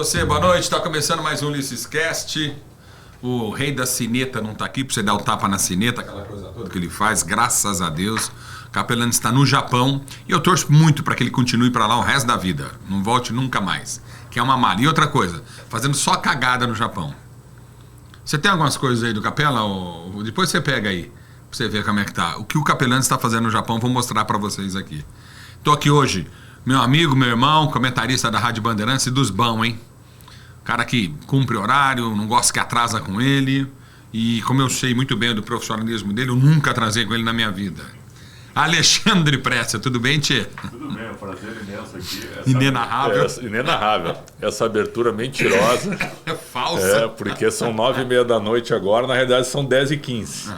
você, boa noite. Está começando mais um Ulisses Cast. O rei da sineta não está aqui para você dar o tapa na sineta, aquela coisa toda que ele faz, graças a Deus. O Capelani está no Japão e eu torço muito para que ele continue para lá o resto da vida. Não volte nunca mais, que é uma mala. E outra coisa, fazendo só cagada no Japão. Você tem algumas coisas aí do Capela? Ou depois você pega aí, para você ver como é que tá. O que o Capelani está fazendo no Japão, vou mostrar para vocês aqui. Estou aqui hoje, meu amigo, meu irmão, comentarista da Rádio Bandeirantes e dos bons, hein? Cara que cumpre horário, não gosta que atrasa com ele. E como eu sei muito bem do profissionalismo dele, eu nunca atrasei com ele na minha vida. Alexandre Pressa, tudo bem, Tchê? Tudo bem, é um prazer imenso aqui. Inenarrável. Inenarrável. Essa abertura mentirosa. É falsa. É, porque são 9h30 da noite agora, na realidade são 10h15.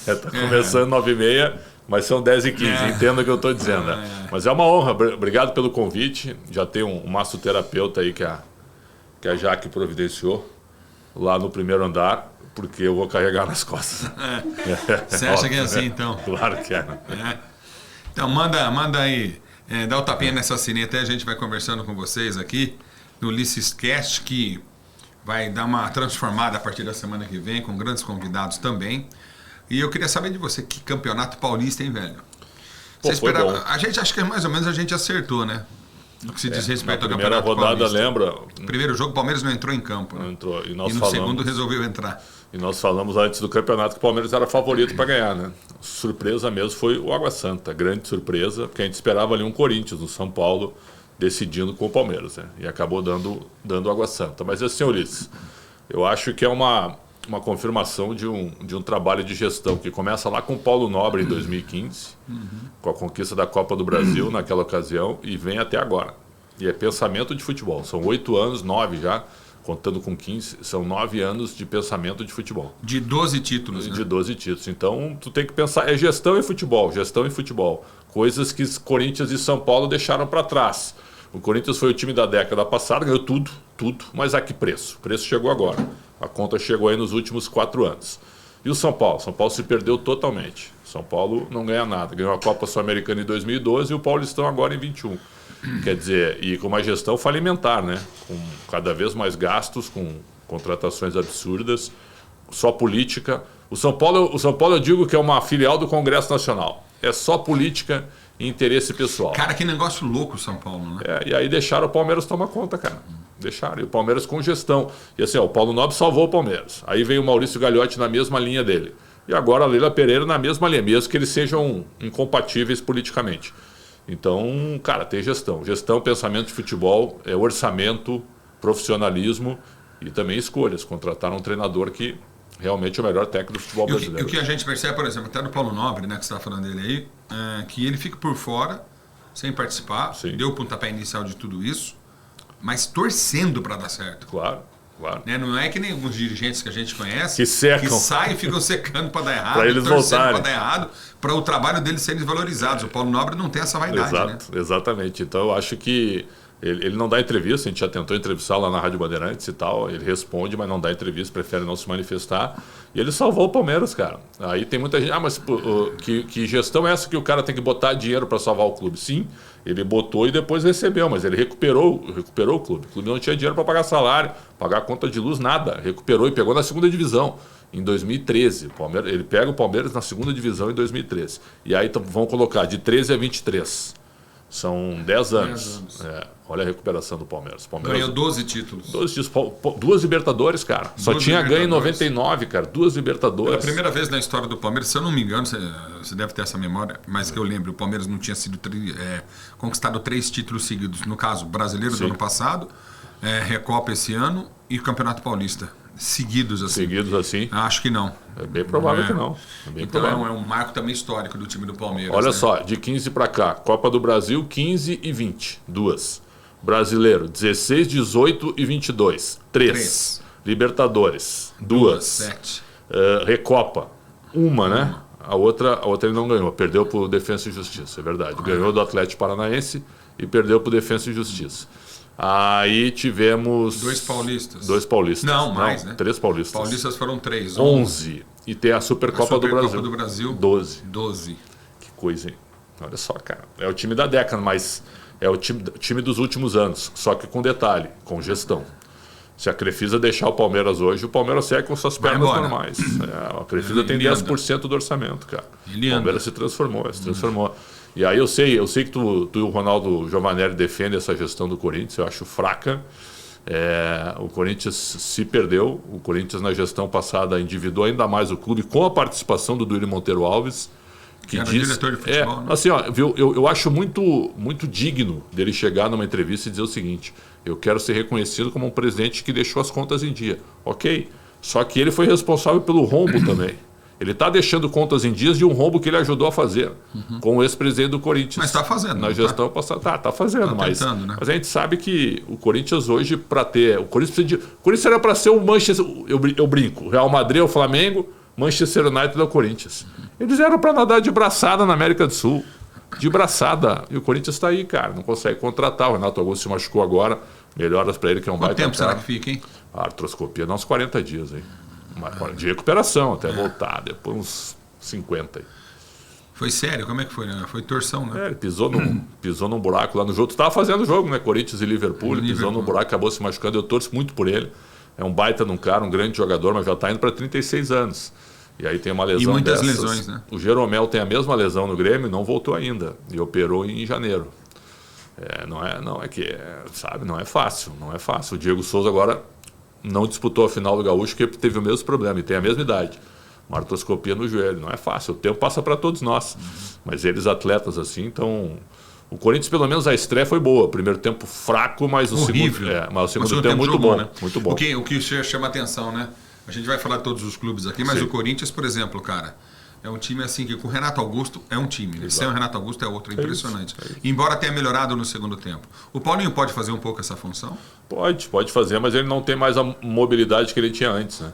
Tá começando 9h30, mas são 10h15, entenda o que eu estou dizendo. Mas é uma honra, obrigado pelo convite. Já tem um massoterapeuta aí que a Jaque providenciou lá no primeiro andar, porque eu vou carregar nas costas. Você acha que é assim, então? Claro que é. Então, manda aí, dá o tapinha nessa sineta aí, a gente vai conversando com vocês aqui no Ulisses Cast, que vai dar uma transformada a partir da semana que vem, com grandes convidados também. E eu queria saber de você, que campeonato paulista, hein, velho? Você esperava, a gente acha que mais ou menos a gente acertou, né? No que se diz respeito ao Campeonato Paulista. Primeira rodada, lembra? No primeiro jogo, o Palmeiras não entrou em campo. Né? Não entrou. E no segundo resolveu entrar. E nós falamos antes do campeonato que o Palmeiras era favorito para ganhar, né? Surpresa mesmo foi o Água Santa. Grande surpresa, porque a gente esperava ali um Corinthians no São Paulo decidindo com o Palmeiras, né? E acabou dando Água Santa. Mas assim, Ulisses, eu acho que é uma confirmação de um trabalho de gestão que começa lá com o Paulo Nobre em 2015, com a conquista da Copa do Brasil naquela ocasião e vem até agora. E é pensamento de futebol. São 8 anos, 9 já, contando com 15, são 9 anos de pensamento de futebol. De 12 títulos. De 12 títulos. Então, tu tem que pensar, é gestão e futebol, gestão e futebol. Coisas que Corinthians e São Paulo deixaram para trás. O Corinthians foi o time da década passada, ganhou tudo, mas a que preço? O preço chegou agora. A conta chegou aí nos últimos 4 anos. E o São Paulo? São Paulo se perdeu totalmente. São Paulo não ganha nada. Ganhou a Copa Sul-Americana em 2012 e o Paulistão agora em 21. Quer dizer, e com uma gestão falimentar, né? Com cada vez mais gastos, com contratações absurdas, só política. O São Paulo eu digo que é uma filial do Congresso Nacional. É só política e interesse pessoal. Cara, que negócio louco o São Paulo, né? E aí deixaram o Palmeiras tomar conta, cara. Deixaram. E o Palmeiras com gestão. E assim, o Paulo Nobre salvou o Palmeiras. Aí veio o Maurício Gagliotti na mesma linha dele. E agora a Leila Pereira na mesma linha, mesmo que eles sejam incompatíveis politicamente. Então, cara, tem gestão. Gestão, pensamento de futebol, orçamento, profissionalismo e também escolhas. Contratar um treinador que realmente é o melhor técnico do futebol brasileiro. E o que a gente percebe, por exemplo, até do Paulo Nobre, né, que você está falando dele aí, que ele fica por fora, sem participar, deu o pontapé inicial de tudo isso, mas torcendo para dar certo. Claro. Né? Não é que nem alguns dirigentes que a gente conhece que secam, que saem e ficam secando para dar errado, para eles voltarem, para dar errado, para o trabalho deles serem valorizados. O Paulo Nobre não tem essa vaidade. Exato, né? Exatamente. Então eu acho que ele não dá entrevista, a gente já tentou entrevistar lá na Rádio Bandeirantes e tal, ele responde, mas não dá entrevista, prefere não se manifestar. E ele salvou o Palmeiras, cara. Aí tem muita gente, mas que gestão é essa que o cara tem que botar dinheiro para salvar o clube? Sim, ele botou e depois recebeu, mas ele recuperou o clube. O clube não tinha dinheiro para pagar salário, pagar conta de luz, nada. Recuperou e pegou na segunda divisão em 2013. Ele pega o Palmeiras na segunda divisão em 2013. E aí vão colocar de 13 a 23. São 10 anos. Olha a recuperação do Palmeiras. Ganhou 12 títulos. 12 títulos. 2 Libertadores, cara. Só tinha ganho em 99, cara. 2 Libertadores. Pela primeira vez na história do Palmeiras, se eu não me engano, você deve ter essa memória, mas que eu lembro, o Palmeiras não tinha sido conquistado 3 títulos seguidos. No caso, Brasileiro do ano passado, Recopa esse ano e o Campeonato Paulista. Seguidos assim? Acho que não. É bem provável que não. Então é um marco também histórico do time do Palmeiras. Olha só, de 15 para cá, Copa do Brasil 15 e 20, 2. Brasileiro 16, 18 e 22, 3. Libertadores 2. 7. Recopa 1, né? A outra ele não ganhou, perdeu por Defensa e Justiça, é verdade. Ganhou do Atlético Paranaense e perdeu por Defensa e Justiça. Aí tivemos... 2 paulistas. 2 paulistas. Não, mais, né? 3 paulistas. Paulistas foram 3. 11. E tem a Supercopa do Brasil. Supercopa do Brasil. 12. 12. Que coisa, hein? Olha só, cara. É o time da década, mas é o time dos últimos anos, só que com detalhe, com gestão. Se a Crefisa deixar o Palmeiras hoje, o Palmeiras segue com suas pernas normais. A Crefisa tem 10% do orçamento, cara. O Palmeiras se transformou. E aí eu sei que tu e o Ronaldo Giovanelli defendem essa gestão do Corinthians, eu acho fraca. O Corinthians se perdeu, o Corinthians na gestão passada endividou ainda mais o clube com a participação do Duílio Monteiro Alves, que era diz, diretor de futebol, né? assim, ó, eu acho muito digno dele chegar numa entrevista e dizer o seguinte: eu quero ser reconhecido como um presidente que deixou as contas em dia. Ok, só que ele foi responsável pelo rombo também. Ele está deixando contas em dias de um rombo que ele ajudou a fazer com o ex-presidente do Corinthians. Mas está fazendo. Na gestão passada. Tá fazendo, tá tentando, né? Mas a gente sabe que o Corinthians hoje, para ter... O Corinthians era para ser o Manchester... Eu brinco. O Real Madrid é o Flamengo, Manchester United é o Corinthians. Eles eram para nadar de braçada na América do Sul. De braçada. E o Corinthians está aí, cara. Não consegue contratar. O Renato Augusto se machucou agora. Melhoras para ele, que é um baita. Quanto tempo será que fica, hein? A artroscopia dá uns 40 dias aí. De recuperação, até voltar. Depois uns 50 aí. Foi sério? Como é que foi, né? Foi torção, né? Ele pisou num buraco lá no jogo. Tu estava fazendo o jogo, né? Corinthians e Liverpool. Ele pisou num buraco, acabou se machucando. Eu torço muito por ele. É um baita de um cara, um grande jogador, mas já está indo para 36 anos. E aí tem uma lesão. E muitas dessas. lesões, né? O Jeromel tem a mesma lesão no Grêmio e não voltou ainda. E operou em janeiro. Não é fácil. Não é fácil. O Diego Souza agora não disputou a final do Gaúcho porque teve o mesmo problema e tem a mesma idade. Uma artroscopia no joelho. Não é fácil. O tempo passa para todos nós. Mas eles, atletas assim, então... O Corinthians, pelo menos, a estreia foi boa. Primeiro tempo fraco, mas o segundo tempo muito bom, né? Muito bom. O que chama atenção, né? A gente vai falar de todos os clubes aqui, mas o Corinthians, por exemplo, cara, é um time assim que com o Renato Augusto é um time. Né? Sem o Renato Augusto é outro. É impressionante. Isso. Embora tenha melhorado no segundo tempo. O Paulinho pode fazer um pouco essa função? Pode fazer, mas ele não tem mais a mobilidade que ele tinha antes, né?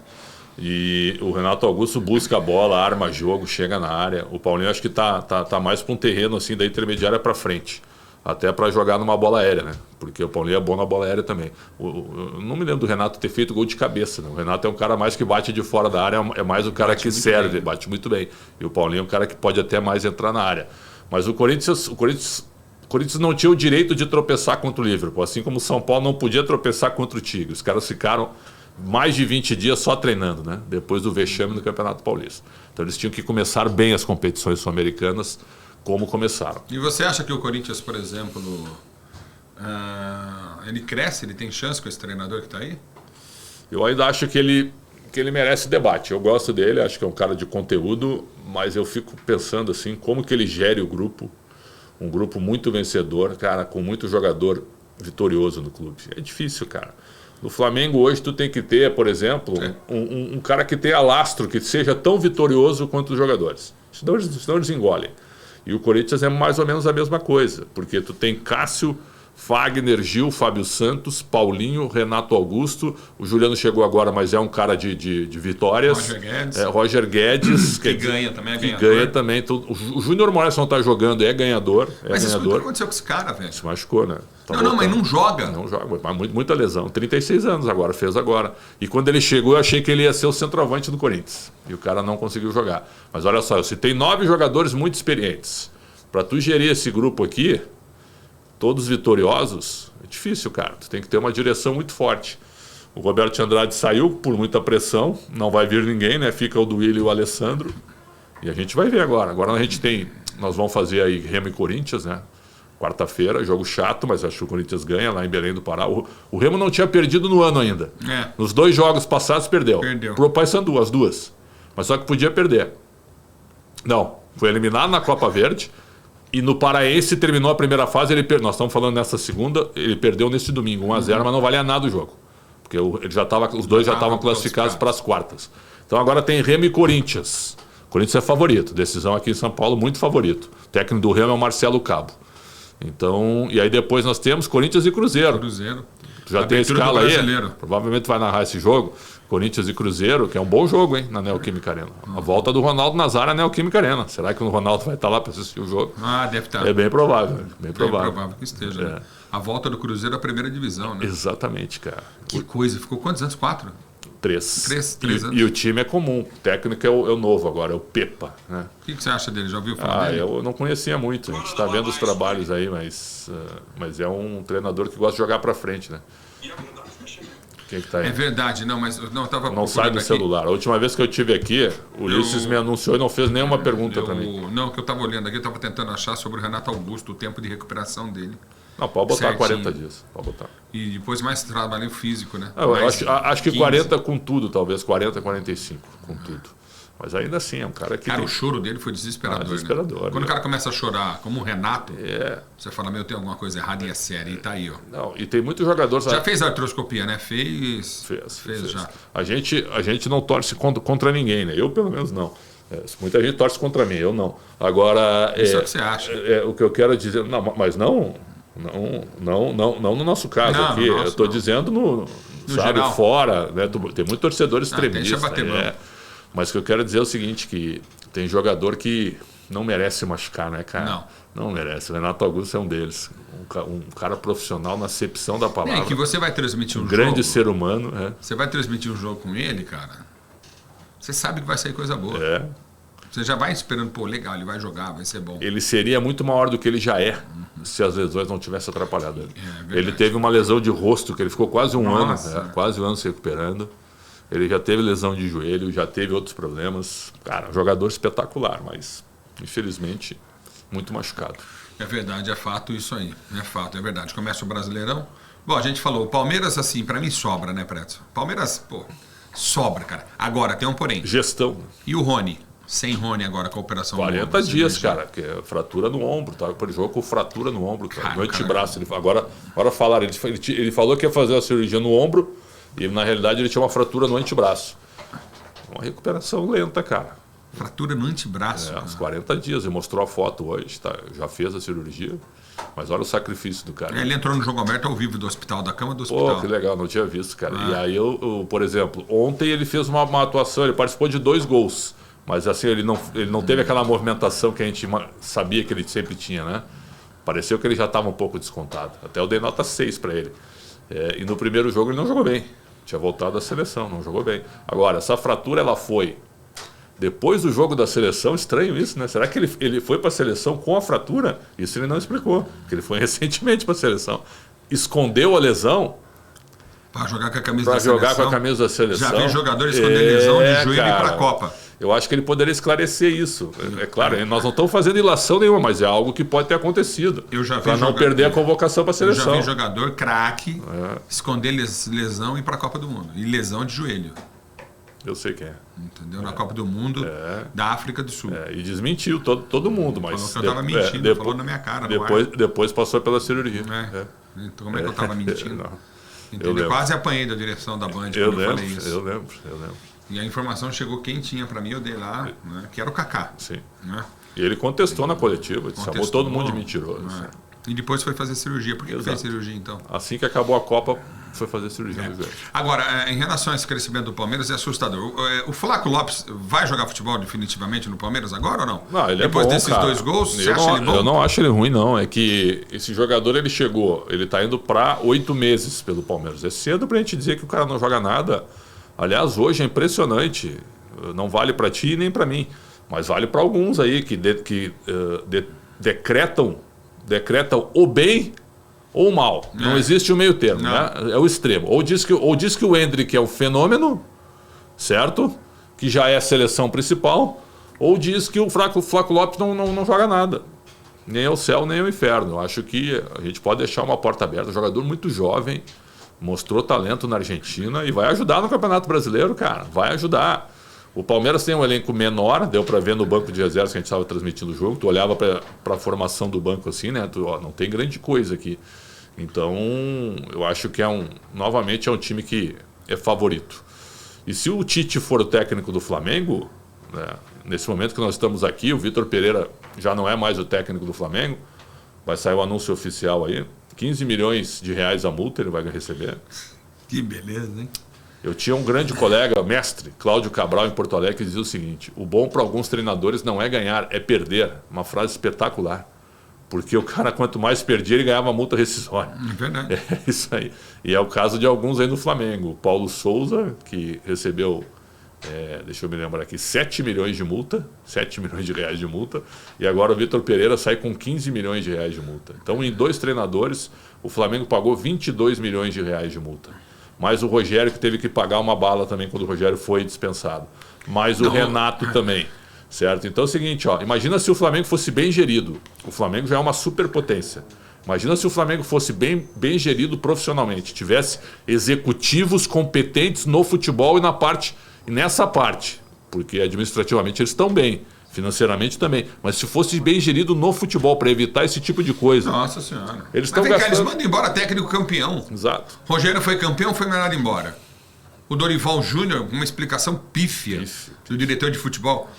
E o Renato Augusto busca a bola, arma jogo, chega na área. O Paulinho acho que tá mais para um terreno assim da intermediária para frente. Até para jogar numa bola aérea, né? Porque o Paulinho é bom na bola aérea também. Eu não me lembro do Renato ter feito gol de cabeça, né? O Renato é um cara mais que bate de fora da área, é mais o cara que serve, bate muito bem. E o Paulinho é um cara que pode até mais entrar na área. Mas o Corinthians não tinha o direito de tropeçar contra o Liverpool, assim como o São Paulo não podia tropeçar contra o Tigre. Os caras ficaram mais de 20 dias só treinando, né? Depois do vexame do Campeonato Paulista. Então eles tinham que começar bem as competições sul-americanas, como começaram. E você acha que o Corinthians, por exemplo, ele cresce, ele tem chance com esse treinador que está aí? Eu ainda acho que ele merece debate. Eu gosto dele, acho que é um cara de conteúdo, mas eu fico pensando assim, como que ele gere o grupo, um grupo muito vencedor, cara, com muito jogador vitorioso no clube. É difícil, cara. No Flamengo hoje tu tem que ter, por exemplo, um cara que tenha lastro, que seja tão vitorioso quanto os jogadores. Senão eles engolem. E o Corinthians é mais ou menos a mesma coisa, porque tu tem Cássio, Fagner, Gil, Fábio Santos, Paulinho, Renato Augusto. O Juliano chegou agora, mas é um cara de vitórias. Roger Guedes. Que ganha também, é ganhador. Que ganha também. Então, o Júnior Moraes não está jogando, é ganhador. Mas isso que aconteceu com esse cara, velho? Se machucou, né? Mas não joga. Não joga, mas muita lesão. 36 anos agora, fez agora. E quando ele chegou, eu achei que ele ia ser o centroavante do Corinthians. E o cara não conseguiu jogar. Mas olha só, eu citei 9 jogadores muito experientes. Para tu gerir esse grupo aqui, todos vitoriosos, é difícil, cara. Tu tem que ter uma direção muito forte. O Roberto Andrade saiu por muita pressão, não vai vir ninguém, né? Fica o Duílio e o Alessandro. E a gente vai ver agora. Agora nós vamos fazer aí Remo e Corinthians, né? Quarta-feira, jogo chato, mas acho que o Corinthians ganha lá em Belém do Pará. O Remo não tinha perdido no ano ainda. Nos 2 jogos passados perdeu. Pro Paysandu, as 2. Mas só que podia perder. Não, foi eliminado na Copa Verde. E no Paraense terminou a primeira fase, nós estamos falando nessa segunda, ele perdeu nesse domingo, 1-0, mas não valia nada o jogo. Porque os dois já estavam classificados para as quartas. Então agora tem Remo e Corinthians. O Corinthians é favorito, decisão aqui em São Paulo, muito favorito. O técnico do Remo é o Marcelo Cabo. Então, e aí depois nós temos Corinthians e Cruzeiro. Já tem a escala aí, provavelmente vai narrar esse jogo. Corinthians e Cruzeiro, que é um bom jogo, hein, na Neoquímica Arena. A volta do Ronaldo Nazário na Neoquímica Arena. Será que o Ronaldo vai estar lá para assistir o jogo? Deve estar. É bem provável. Bem provável que esteja. Né? A volta do Cruzeiro à primeira divisão, né? Exatamente, cara. Que coisa. Ficou quantos anos? 4? 3. 3 anos. E o time é comum. O técnico é o novo agora, é o Pepa. Né? O que você acha dele? Já ouviu falar dele? Eu não conhecia muito. A gente está vendo os trabalhos aí, mas é um treinador que gosta de jogar para frente, né? Quem que tá aí? É verdade, não, mas não estava. Não sai do celular. A última vez que eu tive aqui, o Ulisses me anunciou e não fez nenhuma pergunta para mim. Não, que eu estava olhando aqui, eu estava tentando achar sobre o Renato Augusto, o tempo de recuperação dele. Não, pode botar certinho. 40 dias. Pode botar. E depois mais trabalho físico, né? Eu acho que 15. 40 com tudo, talvez. 40, 45 com tudo. Mas ainda assim, é um cara que. Cara, o choro dele foi desesperador. Desesperador. Né? Quando o cara começa a chorar, como o Renato, você fala, meu, tem alguma coisa errada e é sério. E tá aí, ó. Não, e tem muitos jogadores. Já fez a artroscopia, né? Fez já. A gente não torce contra ninguém, né? Eu, pelo menos, não. Muita gente torce contra mim, eu não. Agora. Isso é o que você acha. O que eu quero dizer. Não, mas não no nosso caso não, aqui. No nosso, eu estou não. dizendo no sabe, geral. Fora. Né? Tem muito torcedor extremista. Deixa bater mão. Mas o que eu quero dizer é o seguinte, que tem jogador que não merece machucar, né, cara? Não merece. O Renato Augusto é um deles. Um cara profissional na acepção da palavra. Que você vai transmitir um jogo. Grande ser humano. Você vai transmitir um jogo com ele, cara. Você sabe que vai sair coisa boa. Você já vai esperando, pô, legal, ele vai jogar, vai ser bom. Ele seria muito maior do que ele já é, se as lesões não tivessem atrapalhado ele. Ele teve uma lesão de rosto, que ele ficou quase um ano se recuperando. Ele já teve lesão de joelho, já teve outros problemas. Cara, um jogador espetacular, mas infelizmente muito machucado. É verdade, é fato isso aí. É fato, é verdade. Começa o Brasileirão. Bom, a gente falou, o Palmeiras, assim, pra mim sobra, né, Preto? Palmeiras, pô, sobra, cara. Agora, tem um porém. Gestão. E o Rony? Sem Rony agora, com a operação 40 dias, cara, que é fratura no ombro, tá? Por jogo com fratura no ombro, cara. No antebraço. Agora falaram, ele falou que ia fazer a cirurgia no ombro e na realidade ele tinha uma fratura no antebraço. Uma recuperação lenta, cara. Fratura no antebraço? Uns 40 dias. Ele mostrou a foto hoje, tá? Já fez a cirurgia. Mas olha o sacrifício do cara. Ele entrou no jogo aberto ao vivo do hospital, da cama do hospital. Pô, que legal, não tinha visto, cara. E aí, por exemplo, ontem ele fez uma atuação, ele participou de 2 gols. Mas assim, ele não teve aquela movimentação que a gente sabia que ele sempre tinha, né? Pareceu que ele já estava um pouco descontado. Até eu dei nota 6 para ele. E no primeiro jogo ele não jogou bem. Tinha voltado da seleção, não jogou bem. Agora, essa fratura, ela foi depois do jogo da seleção. Estranho isso, né? Será que ele foi para a seleção com a fratura? Isso ele não explicou, porque ele foi recentemente para a seleção. Escondeu a lesão para jogar com a camisa da seleção. Pra jogar com a camisa da seleção. Já vi jogadores esconder lesão de joelho para a Copa. Eu acho que ele poderia esclarecer isso. É claro, nós não estamos fazendo ilação nenhuma, mas é algo que pode ter acontecido. Para não perder a convocação para a seleção. Eu já vi jogador craque esconder lesão e ir para a Copa do Mundo. E lesão de joelho. Eu sei quem é. Entendeu? Na Copa do Mundo da África do Sul. E desmentiu todo mundo. Mas falou que eu estava mentindo, falou na minha cara. Depois passou pela cirurgia. Então, como é que eu estava mentindo? Eu quase apanhei da direção da Band quando eu falei isso. Eu lembro. E a informação chegou quentinha para mim, eu dei lá, né, que era o Kaká. Sim. Né? E ele contestou na coletiva, chamou todo mundo de mentiroso. E depois foi fazer cirurgia. Por que fez cirurgia então? Assim que acabou a Copa, foi fazer cirurgia no joelho. Agora, em relação a esse crescimento do Palmeiras, é assustador. O Flávio Lopes vai jogar futebol definitivamente no Palmeiras agora ou não? Não, ele depois é bom, desses cara. 2 gols, você acha ele bom? Eu não acho ele ruim, não. É que esse jogador, ele chegou, ele tá indo para 8 meses pelo Palmeiras. É cedo pra gente dizer que o cara não joga nada. Aliás, hoje é impressionante. Não vale para ti nem para mim, mas vale para alguns aí que decretam o bem ou o mal. Não existe o meio termo, né? É o extremo. Ou diz que o Endrick é o fenômeno, certo? Que já é a seleção principal, ou diz que o Flávio Lopes não joga nada. Nem ao céu, nem ao inferno. Eu acho que a gente pode deixar uma porta aberta. Um jogador muito jovem, mostrou talento na Argentina e vai ajudar no Campeonato Brasileiro, cara. Vai ajudar. O Palmeiras tem um elenco menor, deu para ver no banco de reservas que a gente estava transmitindo o jogo. Tu olhava para a formação do banco assim, né? Não tem grande coisa aqui. Então, eu acho que novamente é um time que é favorito. E se o Tite for o técnico do Flamengo, né, nesse momento que nós estamos aqui, o Vitor Pereira já não é mais o técnico do Flamengo, vai sair o anúncio oficial aí, 15 milhões de reais a multa ele vai receber. Que beleza, hein? Eu tinha um grande colega, mestre, Cláudio Cabral, em Porto Alegre, que dizia o seguinte: o bom para alguns treinadores não é ganhar, é perder. Uma frase espetacular. Porque o cara, quanto mais perdia, ele ganhava multa rescisória. É verdade. É isso aí. E é o caso de alguns aí no Flamengo. O Paulo Souza, que recebeu, deixa eu me lembrar aqui, 7 milhões de multa, 7 milhões de reais de multa. E agora o Vitor Pereira sai com 15 milhões de reais de multa. Então, em 2 treinadores, o Flamengo pagou 22 milhões de reais de multa. Mais o Rogério, que teve que pagar uma bala também quando o Rogério foi dispensado. Mais o Renato também. Certo? Então é o seguinte, imagina se o Flamengo fosse bem gerido. O Flamengo já é uma superpotência. Imagina se o Flamengo fosse bem gerido profissionalmente, tivesse executivos competentes no futebol e nessa parte, porque administrativamente eles estão bem, financeiramente também, mas se fosse bem gerido no futebol para evitar esse tipo de coisa. Nossa Senhora. Eles estão gastando... eles mandam embora técnico campeão. Exato. Rogério foi campeão, foi mandado embora. O Dorival Júnior, uma explicação pífia do diretor de futebol.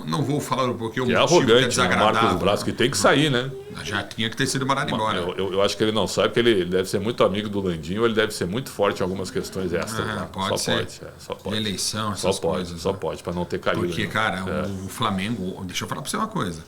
Não vou falar porque o motivo arrogante, que é desagradável. Marcos Braz, que tem que sair, né? Já tinha que ter sido mandado embora. Eu acho que ele não sabe, porque ele deve ser muito amigo do Landinho, ou ele deve ser muito forte em algumas questões extras. Pode ser. Só pode. Eleição, essas coisas. Só pode, para não ter caído. Porque, cara, o Flamengo... Deixa eu falar para você uma coisa.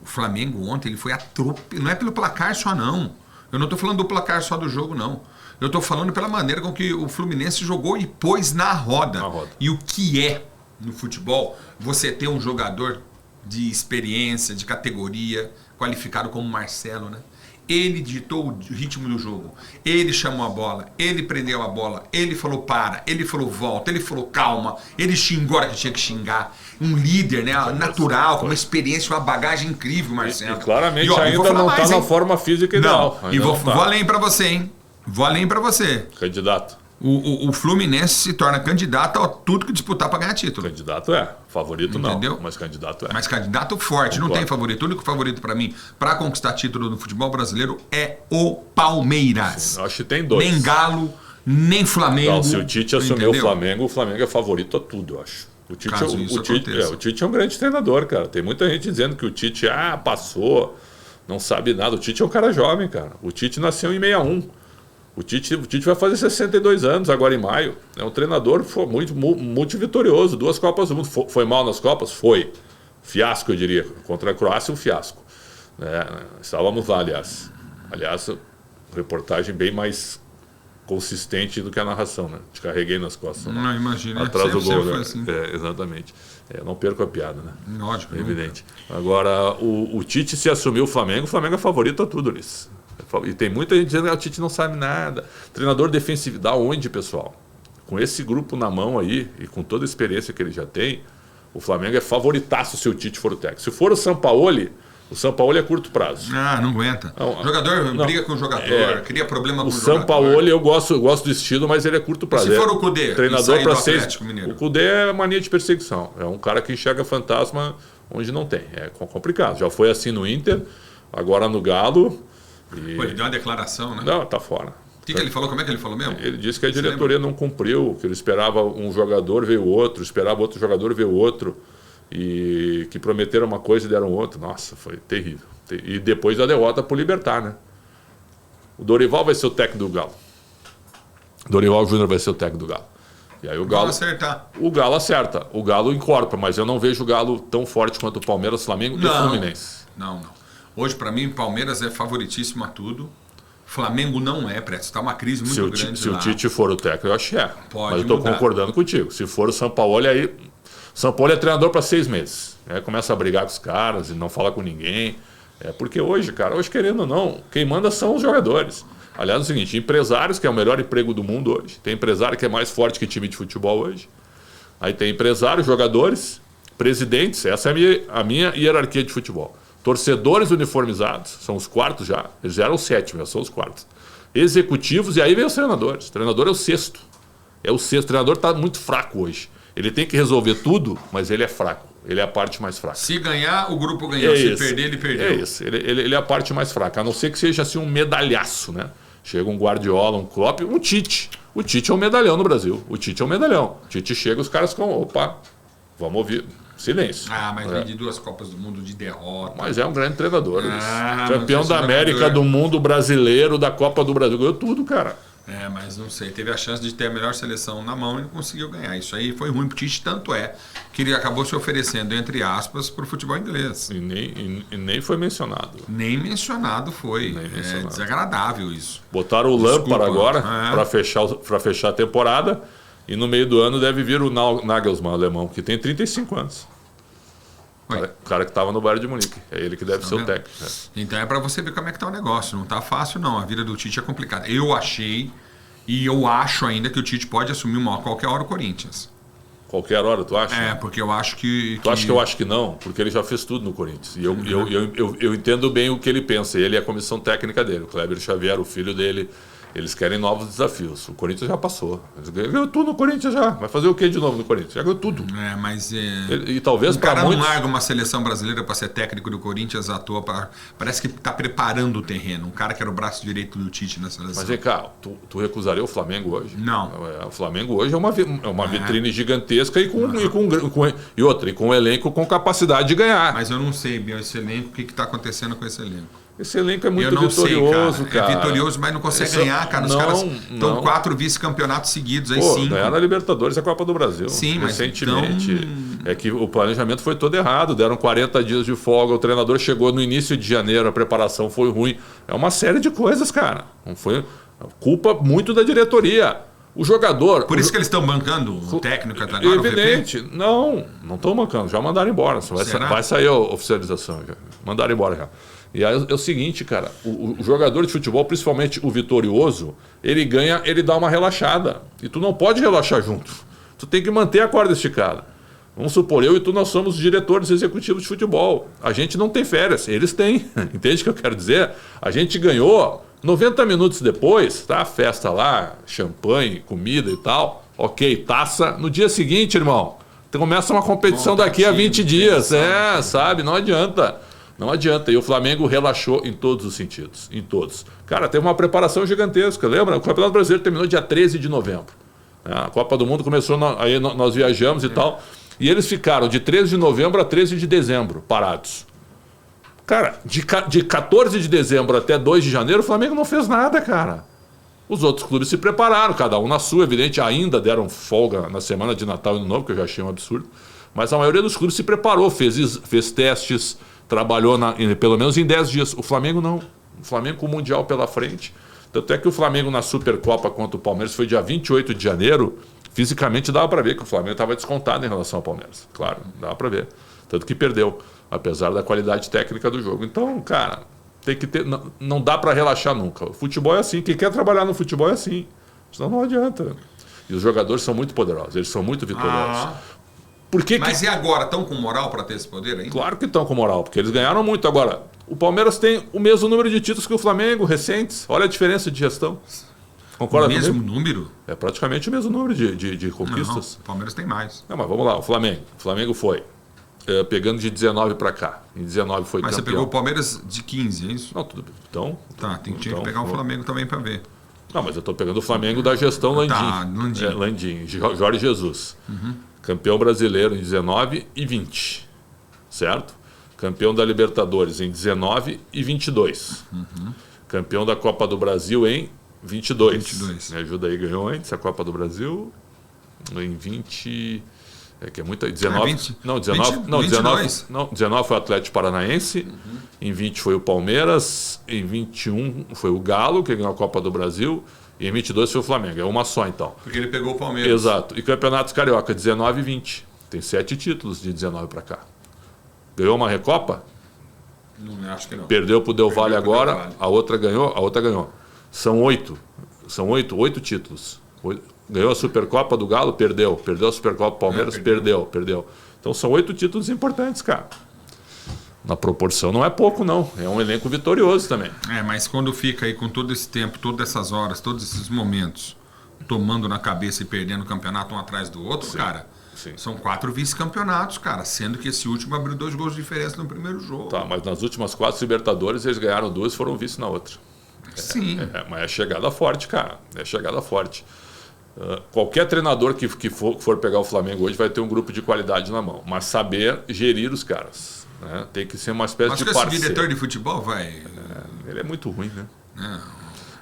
O Flamengo ontem, ele foi atropelado. Não é pelo placar só, não. Eu não estou falando do placar só do jogo, não. Eu estou falando pela maneira com que o Fluminense jogou e pôs na roda. E o que é, no futebol, você ter um jogador de experiência, de categoria, qualificado como Marcelo, né? Ele ditou o ritmo do jogo. Ele chamou a bola, ele prendeu a bola, ele falou para, ele falou volta, ele falou calma, ele xingou a hora que tinha que xingar. Um líder, né, natural, com uma experiência, uma bagagem incrível, Marcelo. E claramente ainda não está na forma física ideal. E vou além para você, hein? Vou além para você. Candidato. O Fluminense se torna candidato a tudo que disputar para ganhar título. Candidato favorito entendeu? Não, mas candidato Mas candidato forte, não tem favorito. O único favorito para mim, para conquistar título no futebol brasileiro, é o Palmeiras. Sim, eu acho que tem 2. Nem Galo, nem Flamengo. Não, se o Tite assumir o Flamengo é favorito a tudo, eu acho. O Tite é um grande treinador, cara. Tem muita gente dizendo que o Tite passou, não sabe nada. O Tite é um cara jovem, cara. O Tite nasceu em 61. O Tite vai fazer 62 anos agora em maio. É um treinador muito multivitorioso. 2 Copas do Mundo. Foi mal nas Copas? Foi. Fiasco, eu diria. Contra a Croácia, um fiasco. Estávamos lá, aliás. Aliás, reportagem bem mais consistente do que a narração, né? Te carreguei nas costas. Não, imagina. Atrás do gol, né? Assim. Exatamente. Não perco a piada, né? Lógico. É evidente. Agora, o Tite, se assumiu o Flamengo é favorito a tudo, Ulisses. E tem muita gente dizendo que o Tite não sabe nada. Treinador defensivo, da onde, pessoal? Com esse grupo na mão aí, e com toda a experiência que ele já tem, o Flamengo é favoritaço se o Tite for o técnico. Se for o Sampaoli é curto prazo. Não aguenta. O jogador briga com o jogador, cria problema com o jogador. O Sampaoli eu gosto do estilo, mas ele é curto prazo. E se for o Cudê? Treinador para 6. O Cudê é mania de perseguição. É um cara que enxerga fantasma onde não tem. É complicado. Já foi assim no Inter, agora no Galo. Pô, ele deu uma declaração, né? Não, tá fora. O que ele falou? Como é que ele falou mesmo? Ele disse que a diretoria não cumpriu, que ele esperava um jogador, veio outro, esperava outro jogador, veio outro, e que prometeram uma coisa e deram outra. Nossa, foi terrível. E depois da derrota pro Libertad, né? O Dorival vai ser o técnico do Galo. Dorival Júnior vai ser o técnico do Galo. E aí o Galo acertar. O Galo acerta. O Galo incorpora, mas eu não vejo o Galo tão forte quanto o Palmeiras, Flamengo e o Fluminense. Não. Hoje, para mim, Palmeiras é favoritíssimo a tudo. Flamengo não é, Preto. Está uma crise muito grande. Se o Tite for o técnico, eu acho que é. Pode. Mas eu estou concordando contigo. Se for o Sampaoli, aí. Sampaoli é treinador para 6 meses. Começa a brigar com os caras e não fala com ninguém. Porque hoje, cara, querendo ou não, quem manda são os jogadores. Aliás, é o seguinte: empresários, que é o melhor emprego do mundo hoje. Tem empresário que é mais forte que time de futebol hoje. Aí tem empresários, jogadores, presidentes. Essa é a minha hierarquia de futebol. Torcedores uniformizados, são os quartos já. Eles já eram 7, já são os quartos. Executivos, e aí vem os treinadores. O treinador é o sexto. O treinador está muito fraco hoje. Ele tem que resolver tudo, mas ele é fraco. Ele é a parte mais fraca. Se ganhar, o grupo ganhou. Se perder, ele perdeu. É isso. Ele é a parte mais fraca. A não ser que seja assim um medalhaço, né? Chega um Guardiola, um Klopp, um Tite. O Tite é um medalhão no Brasil. O Tite é um medalhão. O Tite chega, os caras ficam, opa, vamos ouvir. Silêncio. Mas vem de 2 Copas do Mundo de derrota. Mas é um grande treinador. Campeão da América, do mundo, brasileiro, da Copa do Brasil. Ganhou tudo, cara. Mas não sei. Teve a chance de ter a melhor seleção na mão e não conseguiu ganhar. Isso aí foi ruim pro Tite, tanto é que ele acabou se oferecendo, entre aspas, pro futebol inglês. E nem foi mencionado. Nem mencionado foi. Nem mencionado. É desagradável isso. Botaram o Lampard agora para fechar a temporada. E no meio do ano deve vir o Nagelsmann, alemão, que tem 35 anos. O cara que estava no Bayern de Munique. É ele que deve ser o técnico. Então é para você ver como é que tá o negócio. Não tá fácil, não. A vida do Tite é complicada. Eu achei, e eu acho ainda, que o Tite pode assumir qualquer hora o Corinthians. Qualquer hora, tu acha? Porque eu acho que... Tu acha que eu acho que não? Porque ele já fez tudo no Corinthians. E eu entendo bem o que ele pensa. Ele é a comissão técnica dele. O Kleber Xavier, o filho dele... Eles querem novos desafios. O Corinthians já passou. Ganhou tudo no Corinthians já. Vai fazer o que de novo no Corinthians? Já ganhou tudo. Mas... E talvez para muitos... não larga uma seleção brasileira para ser técnico do Corinthians à toa. Parece que está preparando o terreno. Um cara que era o braço direito do Tite na seleção. Mas vem cá, tu recusaria o Flamengo hoje? Não. O Flamengo hoje é uma vitrine gigantesca e com um elenco com capacidade de ganhar. Mas eu não sei, Biel, esse elenco, o que está acontecendo com esse elenco? Esse elenco é muito vitorioso, cara. É vitorioso, mas não consegue ganhar, cara. Os caras estão 4 vice-campeonatos seguidos, aí 5. Ganharam a Libertadores e a Copa do Brasil. Sim, recentemente. É que o planejamento foi todo errado. Deram 40 dias de folga, o treinador chegou no início de janeiro, a preparação foi ruim. É uma série de coisas, cara. Não foi culpa muito da diretoria. O jogador... Por isso que eles estão bancando o técnico agora, evidente. Não estão bancando. Já mandaram embora. Vai sair a oficialização. Já. Mandaram embora já. E aí é o seguinte, cara, o jogador de futebol, principalmente o vitorioso, ele ganha, ele dá uma relaxada. E tu não pode relaxar junto. Tu tem que manter a corda esticada. Vamos supor, eu e tu, nós somos diretores executivos de futebol. A gente não tem férias, eles têm. Entende o que eu quero dizer? A gente ganhou, 90 minutos depois, tá? Festa lá, champanhe, comida e tal. Ok, taça. No dia seguinte, irmão, começa uma competição daqui a 20 dias. Sabe? Não adianta. Não adianta. E o Flamengo relaxou em todos os sentidos. Em todos. Cara, teve uma preparação gigantesca. Lembra? O Campeonato Brasileiro terminou dia 13 de novembro. A Copa do Mundo começou, aí nós viajamos e tal. E eles ficaram de 13 de novembro a 13 de dezembro parados. Cara, de 14 de dezembro até 2 de janeiro, o Flamengo não fez nada, cara. Os outros clubes se prepararam, cada um na sua, evidente. Ainda deram folga na semana de Natal e Ano Novo, que eu já achei um absurdo. Mas a maioria dos clubes se preparou, fez testes, trabalhou pelo menos em 10 dias. O Flamengo não. O Flamengo com o Mundial pela frente. Tanto é que o Flamengo na Supercopa contra o Palmeiras foi dia 28 de janeiro. Fisicamente dava para ver que o Flamengo estava descontado em relação ao Palmeiras. Claro, dava para ver. Tanto que perdeu, apesar da qualidade técnica do jogo. Então, cara, tem que ter, não dá para relaxar nunca. O futebol é assim. Quem quer trabalhar no futebol é assim. Senão não adianta. E os jogadores são muito poderosos. Eles são muito vitoriosos. Mas e agora? Estão com moral para ter esse poder ainda? Claro que estão com moral, porque eles ganharam muito. Agora, o Palmeiras tem o mesmo número de títulos que o Flamengo, recentes. Olha a diferença de gestão. Concorda comigo? O mesmo número? É praticamente o mesmo número de conquistas. Não, o Palmeiras tem mais. Não, mas vamos lá, o Flamengo foi pegando de 19 para cá. Em 19 foi campeão. Mas você pegou o Palmeiras de 15, é isso? Não, tudo bem. Então... Tá, tinha que pegar o Flamengo também para ver. Não, mas eu estou pegando o Flamengo da gestão Landim. Tá, Landim. Landim, Jorge Jesus. Campeão brasileiro em 19 e 20, certo? Campeão da Libertadores em 19 e 22. Campeão da Copa do Brasil em 22. Me ajuda aí, ganhou antes a Copa do Brasil em 20... que é muito... 19, 20, não, 19, 20, não, 19, 22. não, 19 foi o Atlético Paranaense, em 20 foi o Palmeiras, em 21 foi o Galo, que ganhou a Copa do Brasil, e em 22 foi o Flamengo. É uma só, então. Porque ele pegou o Palmeiras. Exato. E Campeonatos Carioca, 19 e 20. Tem 7 títulos de 19 para cá. Ganhou uma Recopa? Não, acho que não. Perdeu pro Del Valle agora, a outra ganhou. São 8. São 8 títulos. Ganhou a Supercopa do Galo, perdeu. Perdeu a Supercopa do Palmeiras, perdeu. Então são 8 títulos importantes, cara. Na proporção não é pouco, não. É um elenco vitorioso também. Mas quando fica aí com todo esse tempo, todas essas horas, todos esses momentos, tomando na cabeça e perdendo o campeonato um atrás do outro, sim, cara, sim. São 4 vice-campeonatos, cara, sendo que esse último abriu 2 gols de diferença no primeiro jogo. Tá, mas nas últimas 4 Libertadores eles ganharam 2 e foram vice na outra. Sim. Mas é chegada forte, cara. É chegada forte. Qualquer treinador que for pegar o Flamengo hoje vai ter um grupo de qualidade na mão. Mas saber gerir os caras. Tem que ser uma espécie de parceiro. Mas esse diretor de futebol vai... ele é muito ruim, né?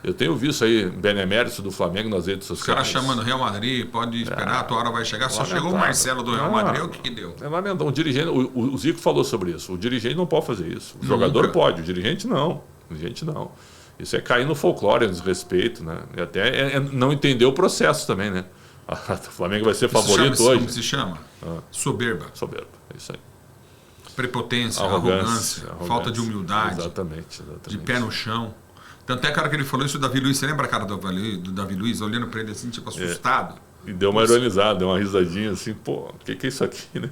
Eu tenho visto aí beneméritos do Flamengo nas redes Os sociais. caras chamando Real Madrid, pode esperar, a tua hora vai chegar. Só chegou o Marcelo do Real Madrid, o que deu? É lamentável. Um dirigente, o Zico falou sobre isso. O dirigente não pode fazer isso. O jogador pode, o dirigente não. O dirigente não. Isso é cair no folclore, no desrespeito, né? E até não entender o processo também, né? O Flamengo vai ser favorito hoje. Como se chama? Soberba. Soberba, é isso aí. Prepotência, arrogância, falta de humildade. Exatamente. De pé no chão. Tanto é, cara, que ele falou isso do Davi Luiz. Você lembra a cara do Davi Luiz, olhando pra ele assim, tipo, assustado? E deu uma ironizada, deu uma risadinha assim, pô, o que é isso aqui, né?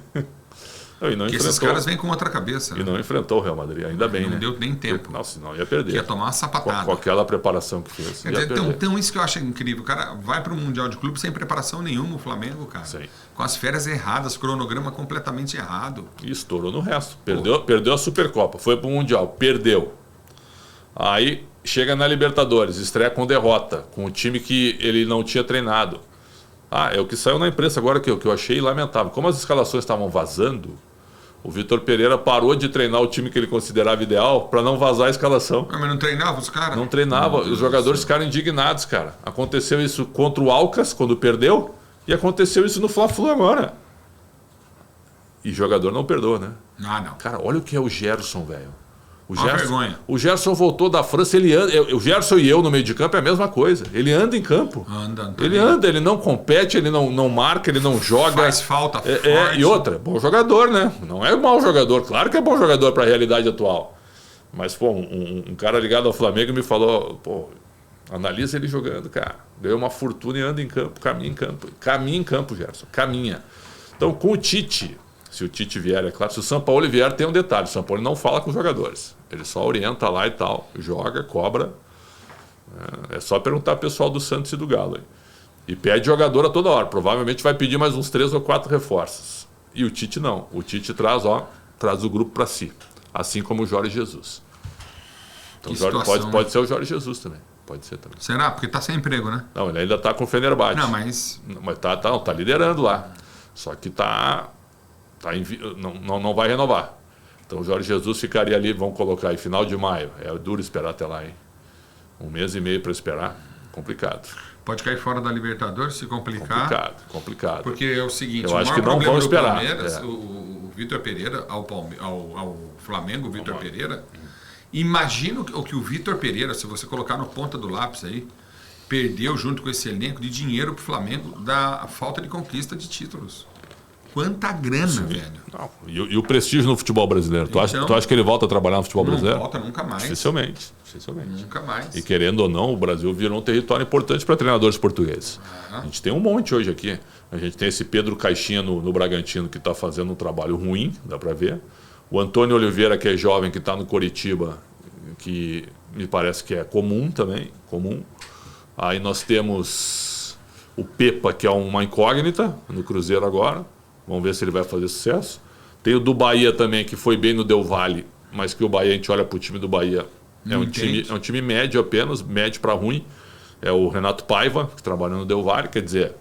Não, e não Porque esses caras vêm com outra cabeça. E não enfrentou o Real Madrid, ainda bem, né? Não deu nem tempo. Não, senão ia perder. Ia tomar uma sapatada. Com aquela preparação que fez. Quer dizer, então isso que eu acho incrível. O cara vai para o Mundial de Clube sem preparação nenhuma, o Flamengo, cara. Sim. Com as férias erradas, cronograma completamente errado. E estourou no resto. Perdeu a Supercopa, foi pro Mundial, perdeu. Aí chega na Libertadores, estreia com derrota, com o time que ele não tinha treinado. É o que saiu na imprensa agora que eu achei lamentável. Como as escalações estavam vazando, o Vitor Pereira parou de treinar o time que ele considerava ideal para não vazar a escalação. Mas não treinava os caras? Não treinava. Os jogadores ficaram indignados, cara. Aconteceu isso contra o Alcas, quando perdeu, e aconteceu isso no Fla-Flu agora. E jogador não perdoa, né? Não. Cara, olha o que é o Gerson, velho. Vergonha. O Gerson voltou da França, ele anda. O Gerson e eu no meio de campo é a mesma coisa. Ele anda em campo. Ele não compete, ele não marca, ele não joga. Faz falta forte. E outra, bom jogador, né? Não é mau jogador. Claro que é bom jogador para a realidade atual. Mas, pô, um cara ligado ao Flamengo me falou, pô, analisa ele jogando, cara. Ganhou uma fortuna e anda em campo, caminha em campo. Caminha em campo, Gerson. Caminha. Então, com o Tite, se o Tite vier, é claro. Se o Sampaoli vier, tem um detalhe. O Sampaoli não fala com os jogadores. Ele só orienta lá e tal. Joga, cobra. É só perguntar ao pessoal do Santos e do Galo. Aí. E pede jogador a toda hora. Provavelmente vai pedir mais uns 3 ou 4 reforços. E o Tite não. O Tite traz o grupo para si. Assim como o Jorge Jesus. Então pode ser o Jorge Jesus também. Pode ser também. Será? Porque tá sem emprego, né? Não, ele ainda está com o Fenerbahçe. Não, mas tá liderando lá. Só que não vai renovar. Então o Jorge Jesus ficaria ali, vamos colocar aí, final de maio. É duro esperar até lá, hein? 1 mês e meio para esperar. Complicado. Pode cair fora da Libertadores se complicar. Complicado. Porque é o seguinte, eu acho que não vão esperar. Palmeiras, o Vitor Pereira ao Flamengo, o Vitor Pereira, imagina o que o Vitor Pereira, se você colocar no ponta do lápis aí, perdeu junto com esse elenco de dinheiro pro Flamengo da falta de conquista de títulos. Quanta grana, velho. Não, e o prestígio no futebol brasileiro? Tu acha que ele volta a trabalhar no futebol brasileiro? Não volta nunca mais. Dificilmente. Nunca mais. E querendo ou não, o Brasil virou um território importante para treinadores portugueses. A gente tem um monte hoje aqui. A gente tem esse Pedro Caixinha no Bragantino que está fazendo um trabalho ruim, dá para ver. O Antônio Oliveira, que é jovem, que está no Coritiba, que me parece que é comum também. Aí nós temos o Pepa, que é uma incógnita no Cruzeiro agora. Vamos ver se ele vai fazer sucesso. Tem o do Bahia também, que foi bem no Del Valle, mas que o Bahia, a gente olha para o time do Bahia, é um time médio apenas, médio para ruim. É o Renato Paiva, que trabalha no Del Valle, quer dizer,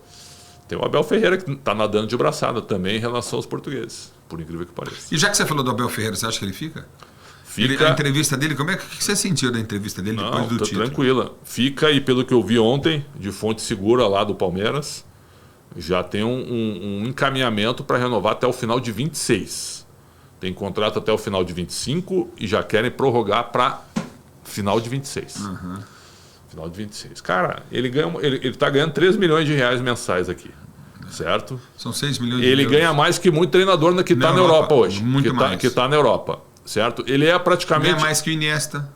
tem o Abel Ferreira, que está nadando de braçada também em relação aos portugueses, por incrível que pareça. E já que você falou do Abel Ferreira, você acha que ele fica? A entrevista dele, como é que você sentiu da entrevista dele depois do título? Tranquila. Fica, e pelo que eu vi ontem, de fonte segura lá do Palmeiras, já tem um encaminhamento para renovar até o final de 26. Tem contrato até o final de 25 e já querem prorrogar para final de 26. Final de 26. Cara, ele está ganhando 3 milhões de reais mensais aqui. Certo? São 6 milhões de euros. Ele ganha mais que muito treinador que está na Europa hoje. Muito mais. Que está na Europa. Certo? Ele é praticamente... Ganha mais que o Iniesta.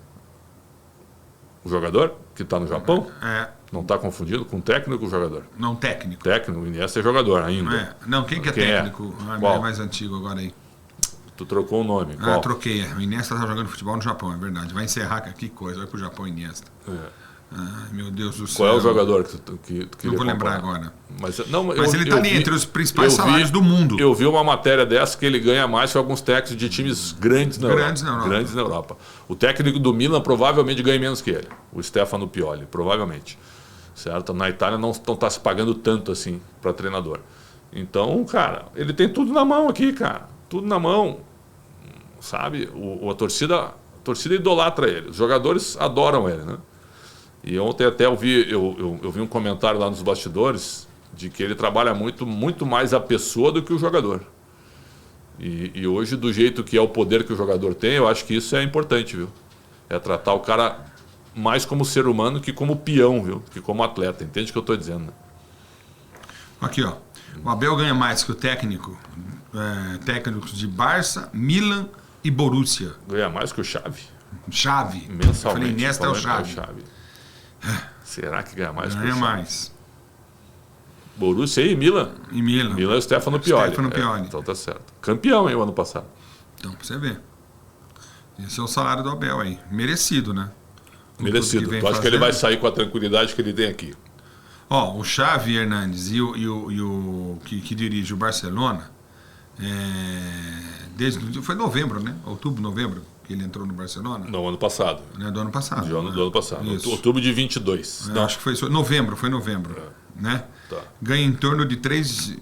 O jogador que está no Japão? É. Não está confundido com técnico ou jogador? Não, técnico. Técnico, o Iniesta é jogador ainda. Não, quem que é técnico? É mais antigo agora aí. Tu trocou o nome. Qual? Troquei. O Iniesta está jogando futebol no Japão, é verdade. Vai encerrar, que coisa. Vai pro Japão, Iniesta. Meu Deus do céu. Qual é o jogador que não vou lembrar agora. Mas ele está entre os principais salários do mundo. Eu vi uma matéria dessa que ele ganha mais que alguns técnicos de times grandes na Europa. O técnico do Milan provavelmente ganha menos que ele. O Stefano Pioli, provavelmente. Certo? Na Itália não está se pagando tanto assim para treinador. Então, cara, ele tem tudo na mão aqui, cara. Tudo na mão. Sabe? A torcida idolatra ele. Os jogadores adoram ele, né? E ontem até eu vi um comentário lá nos bastidores de que ele trabalha muito mais a pessoa do que o jogador. E hoje, do jeito que é o poder que o jogador tem, eu acho que isso é importante, viu? É tratar o cara mais como ser humano que como peão, viu? Que como atleta. Entende o que eu estou dizendo, né? Aqui, ó. O Abel ganha mais que o técnicos de Barça, Milan e Borussia. Ganha mais que o Xavi. Xavi. Mensalmente. Eu falei, Iniesta é o Xavi. Será que ganha mais que o Ganha Xavi? mais. Borussia e Milan. E Milan. Milan é o Stefano Pioli. Stefano Pioli. Então tá certo. Campeão, hein, o ano passado. Então, pra você ver. Esse é o salário do Abel aí. Merecido, né? Com Merecido. tudo que Tu vem acha que ele fazendo. vai sair com a tranquilidade que ele tem aqui? Ó, o Xavi Hernandes e o que dirige o Barcelona, foi novembro, né? Outubro, novembro, que ele entrou no Barcelona. Não, ano passado. Né? Do ano passado. Do ano passado. Isso. Outubro de 22. Não, acho que foi novembro, né? Tá. Ganha em torno de 3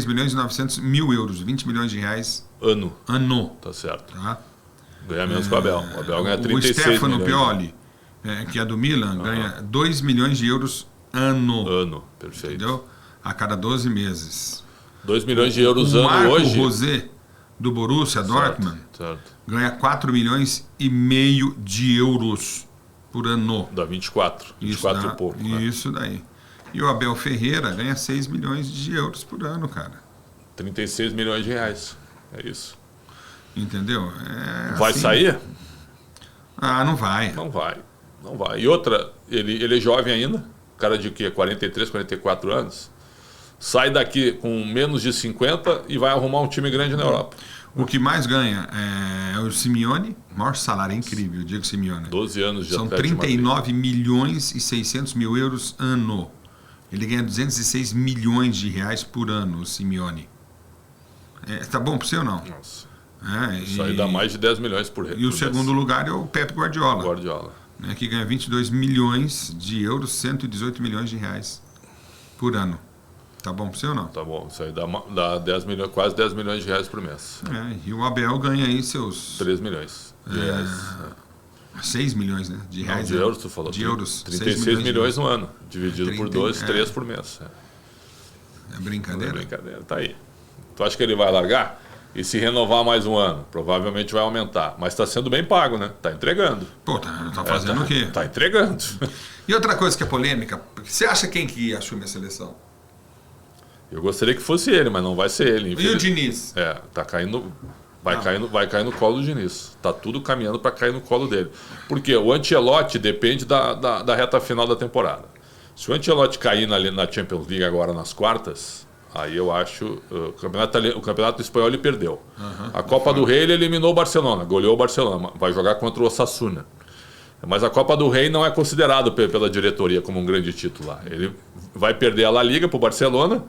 milhões e 900 mil euros, 20 milhões de reais Ano. Tá certo. Tá? Ganha menos que o Abel. O Abel ganha 36 O Stefano milhões. Pioli, que é do Milan, ganha 2 milhões de euros ano. Perfeito. Entendeu? A cada 12 meses. 2 milhões de euros O ano Marco hoje. Rosé, do Borussia Dortmund, Certo. ganha 4 milhões e meio de euros por ano. Dá 24. 24 e pouco. Né? Isso daí. E o Abel Ferreira ganha 6 milhões de euros por ano, cara. 36 milhões de reais. É isso. Entendeu? Vai assim. sair? Ah, não vai. Não vai. E outra, ele é jovem ainda. Cara de quê? 43, 44 anos. Sai daqui com menos de 50 e vai arrumar um time grande na Europa. O que mais ganha é o Simeone, maior salário, é incrível, o Diego Simeone. 12 anos de São Atlético de 39 milhões e 600 mil euros ano. Ele ganha 206 milhões de reais por ano, o Simeone. Tá bom para você ou não? Madrid. Nossa. Isso Isso aí dá mais de 10 milhões por E o segundo lugar é o Pep Guardiola. Né, que ganha 22 milhões de euros, 118 milhões de reais por ano. Tá bom para você ou não? Tá bom. Isso aí dá 10 milhões, quase 10 milhões de reais por mês. E o Abel ganha aí seus 3 milhões de reais. 6 milhões, né? De reais. Não, de euros, tu falou. De euros. 36 milhões no ano. Dividido por 2, 3 por mês. É brincadeira? Não é brincadeira. Tá aí. Tu acha que ele vai largar? E se renovar mais um ano? Provavelmente vai aumentar. Mas está sendo bem pago, né? Tá entregando. Pô, tá fazendo o quê? Tá entregando. E outra coisa que é polêmica, você acha quem que assume a seleção? Eu gostaria que fosse ele, mas não vai ser ele. E o Diniz? Tá caindo. Vai cair no colo do Diniz. Tá tudo caminhando para cair no colo dele. Porque o Ancelotti depende da reta final da temporada. Se o Ancelotti cair na Champions League agora nas quartas, aí eu acho... O campeonato espanhol ele perdeu. A Copa do Rei ele eliminou o Barcelona, goleou o Barcelona. Vai jogar contra o Osasuna. Mas a Copa do Rei não é considerado pela diretoria como um grande título lá. Ele vai perder a La Liga para o Barcelona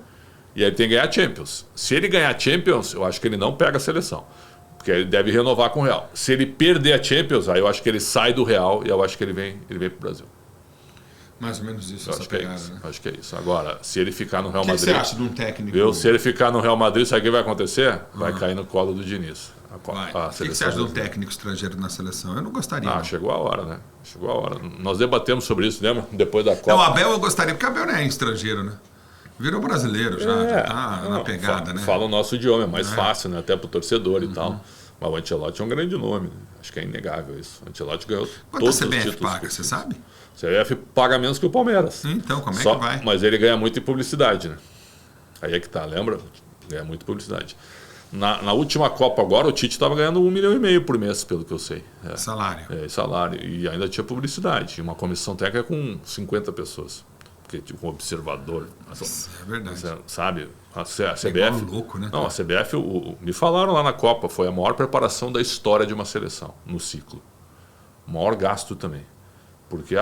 e aí tem que ganhar a Champions. Se ele ganhar a Champions, eu acho que ele não pega a seleção. Porque ele deve renovar com o Real. Se ele perder a Champions, aí eu acho que ele sai do Real e eu acho que ele vem para o Brasil. Mais ou menos isso, Eu acho que é isso. Acho que é isso. Agora, se ele ficar no Real O que Madrid... você acha de um técnico? Se ele ficar no Real Madrid, sabe o que vai acontecer? Vai cair no colo do Diniz. O que você acha de um técnico estrangeiro na seleção? Eu não gostaria. não. Chegou a hora, né? Chegou a hora. Nós debatemos sobre isso, lembra? Depois da Copa. Não, o Abel eu gostaria, porque o Abel não é estrangeiro, né? Virou brasileiro já tá na pegada, né? Fala o nosso idioma, é mais fácil, né? Até pro torcedor e tal. Mas o Ancelotti é um grande nome, né? Acho que é inegável isso. O Ancelotti ganhou Quanto todos a os CBF títulos. paga, você sabe? O CBF paga menos que o Palmeiras. Então, como é que vai? Mas ele ganha muito em publicidade, né? Aí é que tá, lembra? Ganha muito em publicidade. Na última Copa agora, o Tite estava ganhando 1,5 milhão por mês, pelo que eu sei. Salário. Salário. E ainda tinha publicidade. E uma comissão técnica com 50 pessoas. Porque tipo um observador. É verdade. Sabe? A CBF. Igual louco, né? Não, a CBF, me falaram lá na Copa, foi a maior preparação da história de uma seleção, no ciclo. O maior gasto também. Porque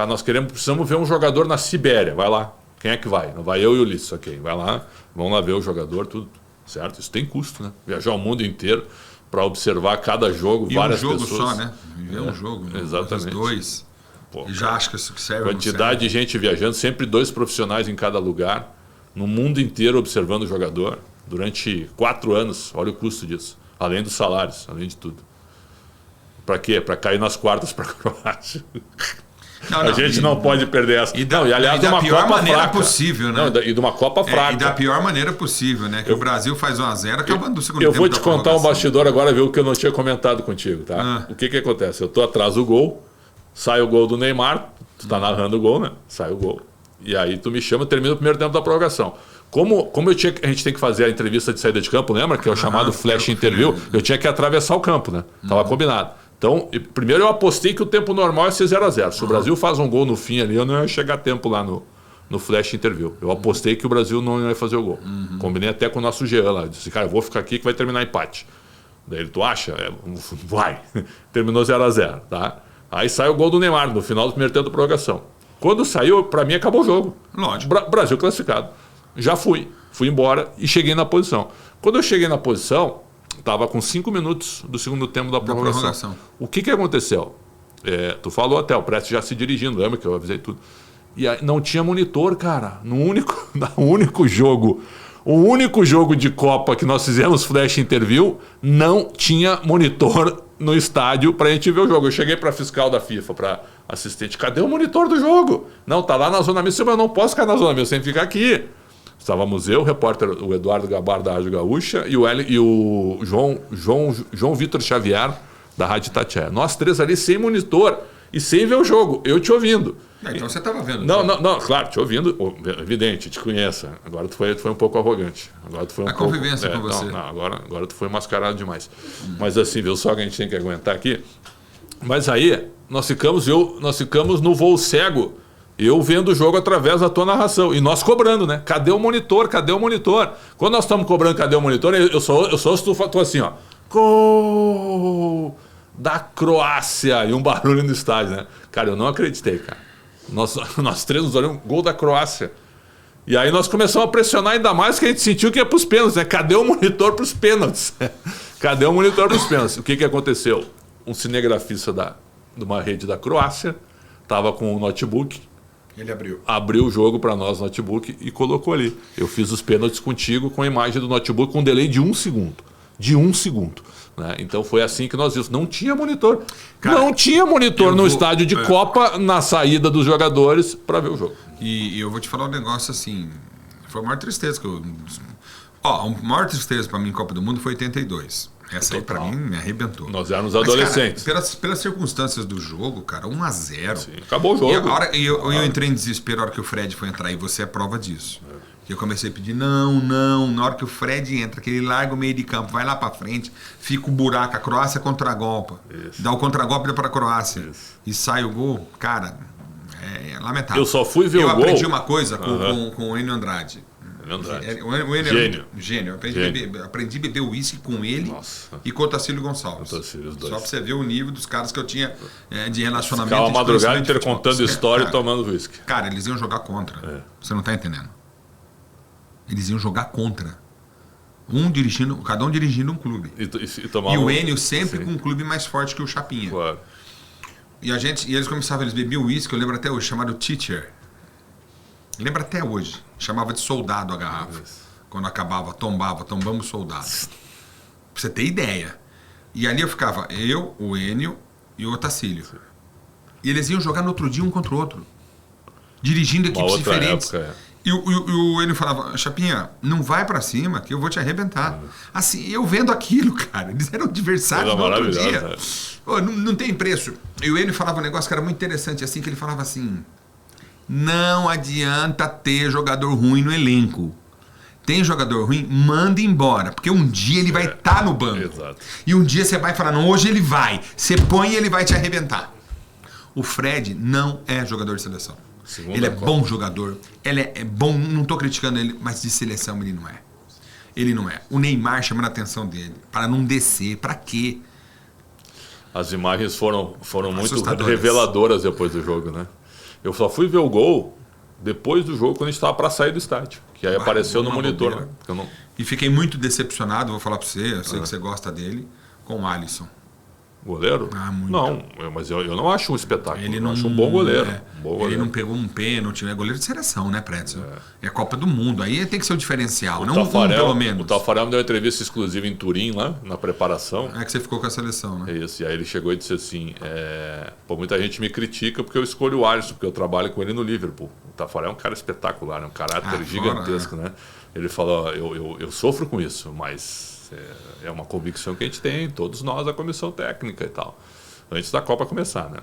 precisamos ver um jogador na Sibéria. Vai lá. Quem é que vai? Não vai eu e o Ulisses, ok. Vai lá, vamos lá ver o jogador, tudo. Certo? Isso tem custo, né? Viajar o mundo inteiro para observar cada jogo, e várias pessoas. E um jogo só, né? Viver um jogo. Exatamente. Dois. Pô, e já acho que isso serve. Quantidade de gente viajando, sempre 2 profissionais em cada lugar, no mundo inteiro observando o jogador, durante 4 anos. Olha o custo disso. Além dos salários, além de tudo. Para quê? Para cair nas quartas para a Croácia. A gente não pode perder essa. E aliás, de uma pior Copa maneira fraca. Possível, né? Não, e de uma Copa fraca. E da pior maneira possível, né? Que o Brasil faz 1-0, acabando do segundo tempo. Eu vou te contar um bastidor agora, viu, que eu não tinha comentado contigo, tá? O que acontece? Eu tô atrás do gol, sai o gol do Neymar, tu tá narrando o gol, né? Sai o gol. E aí tu me chama, termina o primeiro tempo da prorrogação. Como a gente tem que fazer a entrevista de saída de campo, lembra? Que é o chamado flash interview. Eu tinha que atravessar o campo, né? Tava combinado. Então, primeiro eu apostei que o tempo normal é ser 0-0. Se o Brasil faz um gol no fim ali, eu não ia chegar a tempo lá no flash interview. Eu apostei que o Brasil não ia fazer o gol. Combinei até com o nosso Jean lá. Eu disse, cara, eu vou ficar aqui que vai terminar empate. Daí ele, tu acha? Vai. Terminou 0-0, tá? Aí sai o gol do Neymar no final do primeiro tempo da prorrogação. Quando saiu, pra mim acabou o jogo. Lógico. Brasil classificado. Já fui embora e cheguei na posição. Quando eu cheguei na posição, estava com 5 minutos do segundo tempo da prorrogação. O que aconteceu? Tu falou até, o Prestes já se dirigindo, lembra que eu avisei tudo. E aí, não tinha monitor, cara. O único jogo de Copa que nós fizemos flash interview, não tinha monitor no estádio pra gente ver o jogo. Eu cheguei pra fiscal da FIFA, pra assistente, cadê o monitor do jogo? Não, tá lá na zona mista, mas eu não posso ficar na zona mista, sem ficar aqui. Estávamos eu, o repórter, o Eduardo Gabar da Rádio Gaúcha e o João Vitor Xavier da Rádio Itatiaia. Nós três ali sem monitor e sem ver o jogo, eu te ouvindo. Então você estava vendo. Não, claro, te ouvindo, evidente, te conheço. Agora tu foi um pouco arrogante. Agora tu foi a convivência com você. Agora tu foi mascarado demais. Mas assim, viu só que a gente tem que aguentar aqui. Mas aí, nós ficamos no voo cego, eu vendo o jogo através da tua narração. E nós cobrando, né? Cadê o monitor? Quando nós estamos cobrando cadê o monitor, eu sou tu assim, ó. Gol da Croácia! E um barulho no estádio, né? Cara, eu não acreditei, cara. Nós três nos olhamos, gol da Croácia. E aí nós começamos a pressionar ainda mais, que a gente sentiu que ia pros pênaltis, né? Cadê o monitor pros pênaltis? Cadê o monitor pros pênaltis? O que aconteceu? Um cinegrafista de uma rede da Croácia estava com um notebook. Ele abriu o jogo para nós no notebook e colocou ali. Eu fiz os pênaltis contigo com a imagem do notebook com um delay de 1 segundo. Né? Então foi assim que nós vimos. Não tinha monitor. Cara, não tinha monitor no estádio de Copa, na saída dos jogadores, para ver o jogo. E eu vou te falar um negócio assim. Foi a maior tristeza que eu. A maior tristeza para mim em Copa do Mundo foi 82. Essa aí pra mim me arrebentou. Nós éramos adolescentes. Cara, pelas circunstâncias do jogo, cara, 1-0. Sim, acabou o jogo. E eu entrei em desespero na hora que o Fred foi entrar, e você é prova disso. Eu comecei a pedir, não, na hora que o Fred entra, que ele larga o meio de campo, vai lá pra frente, fica o buraco, a Croácia contra-golpe. Dá o contra-golpe pra Croácia. E sai o gol, cara, é lamentável. Eu só fui ver o gol. Eu aprendi uma coisa com o Enio Andrade. O Enio Gênio. Aprendi a beber uísque com ele e com o Otacílio Gonçalves. Só pra você ver o nível dos caras que eu tinha de relacionamento. Ficava madrugada inteira contando história e tomando uísque. Cara, eles iam jogar contra. Você não tá entendendo. Eles iam jogar contra. Cada um dirigindo um clube. E o Enio sempre com um clube mais forte que o Chapinha. Claro. E eles começaram, eles bebiam uísque, eu lembro até hoje, chamado Teacher. Lembra até hoje. Chamava de soldado a garrafa. Quando acabava, tombamos soldado. Pra você ter ideia. E ali eu ficava, o Enio e o Otacílio. E eles iam jogar no outro dia um contra o outro. Dirigindo equipes diferentes. E o Enio falava, Chapinha, não vai pra cima que eu vou te arrebentar. Assim, eu vendo aquilo, cara. Eles eram adversários no outro dia. Não tem preço. E o Enio falava um negócio que era muito interessante, assim, que ele falava assim... Não adianta ter jogador ruim no elenco. Tem jogador ruim, manda embora. Porque um dia ele vai estar no banco. Exato. E um dia você vai falar, não, hoje ele vai. Você põe e ele vai te arrebentar. O Fred não é jogador de seleção. Ele é bom jogador. Ele é bom, não estou criticando ele, mas de seleção ele não é. Ele não é. O Neymar chamando a atenção dele. Para não descer. Para quê? As imagens foram muito reveladoras depois do jogo, né? Eu só fui ver o gol depois do jogo, quando a gente estava para sair do estádio. Que aí apareceu no monitor. Né? E fiquei muito decepcionado, vou falar para você, eu sei que você gosta dele, com o Alisson. Goleiro? Muito. Não, mas eu não acho um espetáculo. Ele eu não acho um bom goleiro. Ele não pegou um pênalti, é goleiro de seleção, né, Pretzel? É Copa do Mundo. Aí tem que ser o diferencial, não pelo menos. O Tafarel me deu uma entrevista exclusiva em Turim, lá, na preparação. É que você ficou com a seleção, né? Isso, e aí ele chegou e disse assim: muita gente me critica porque eu escolho o Alisson, porque eu trabalho com ele no Liverpool. O Tafarel é um cara espetacular, um caráter gigantesco, né? Ele falou: eu sofro com isso, mas é uma convicção que a gente tem, todos nós, a comissão técnica e tal. Antes da Copa começar, né?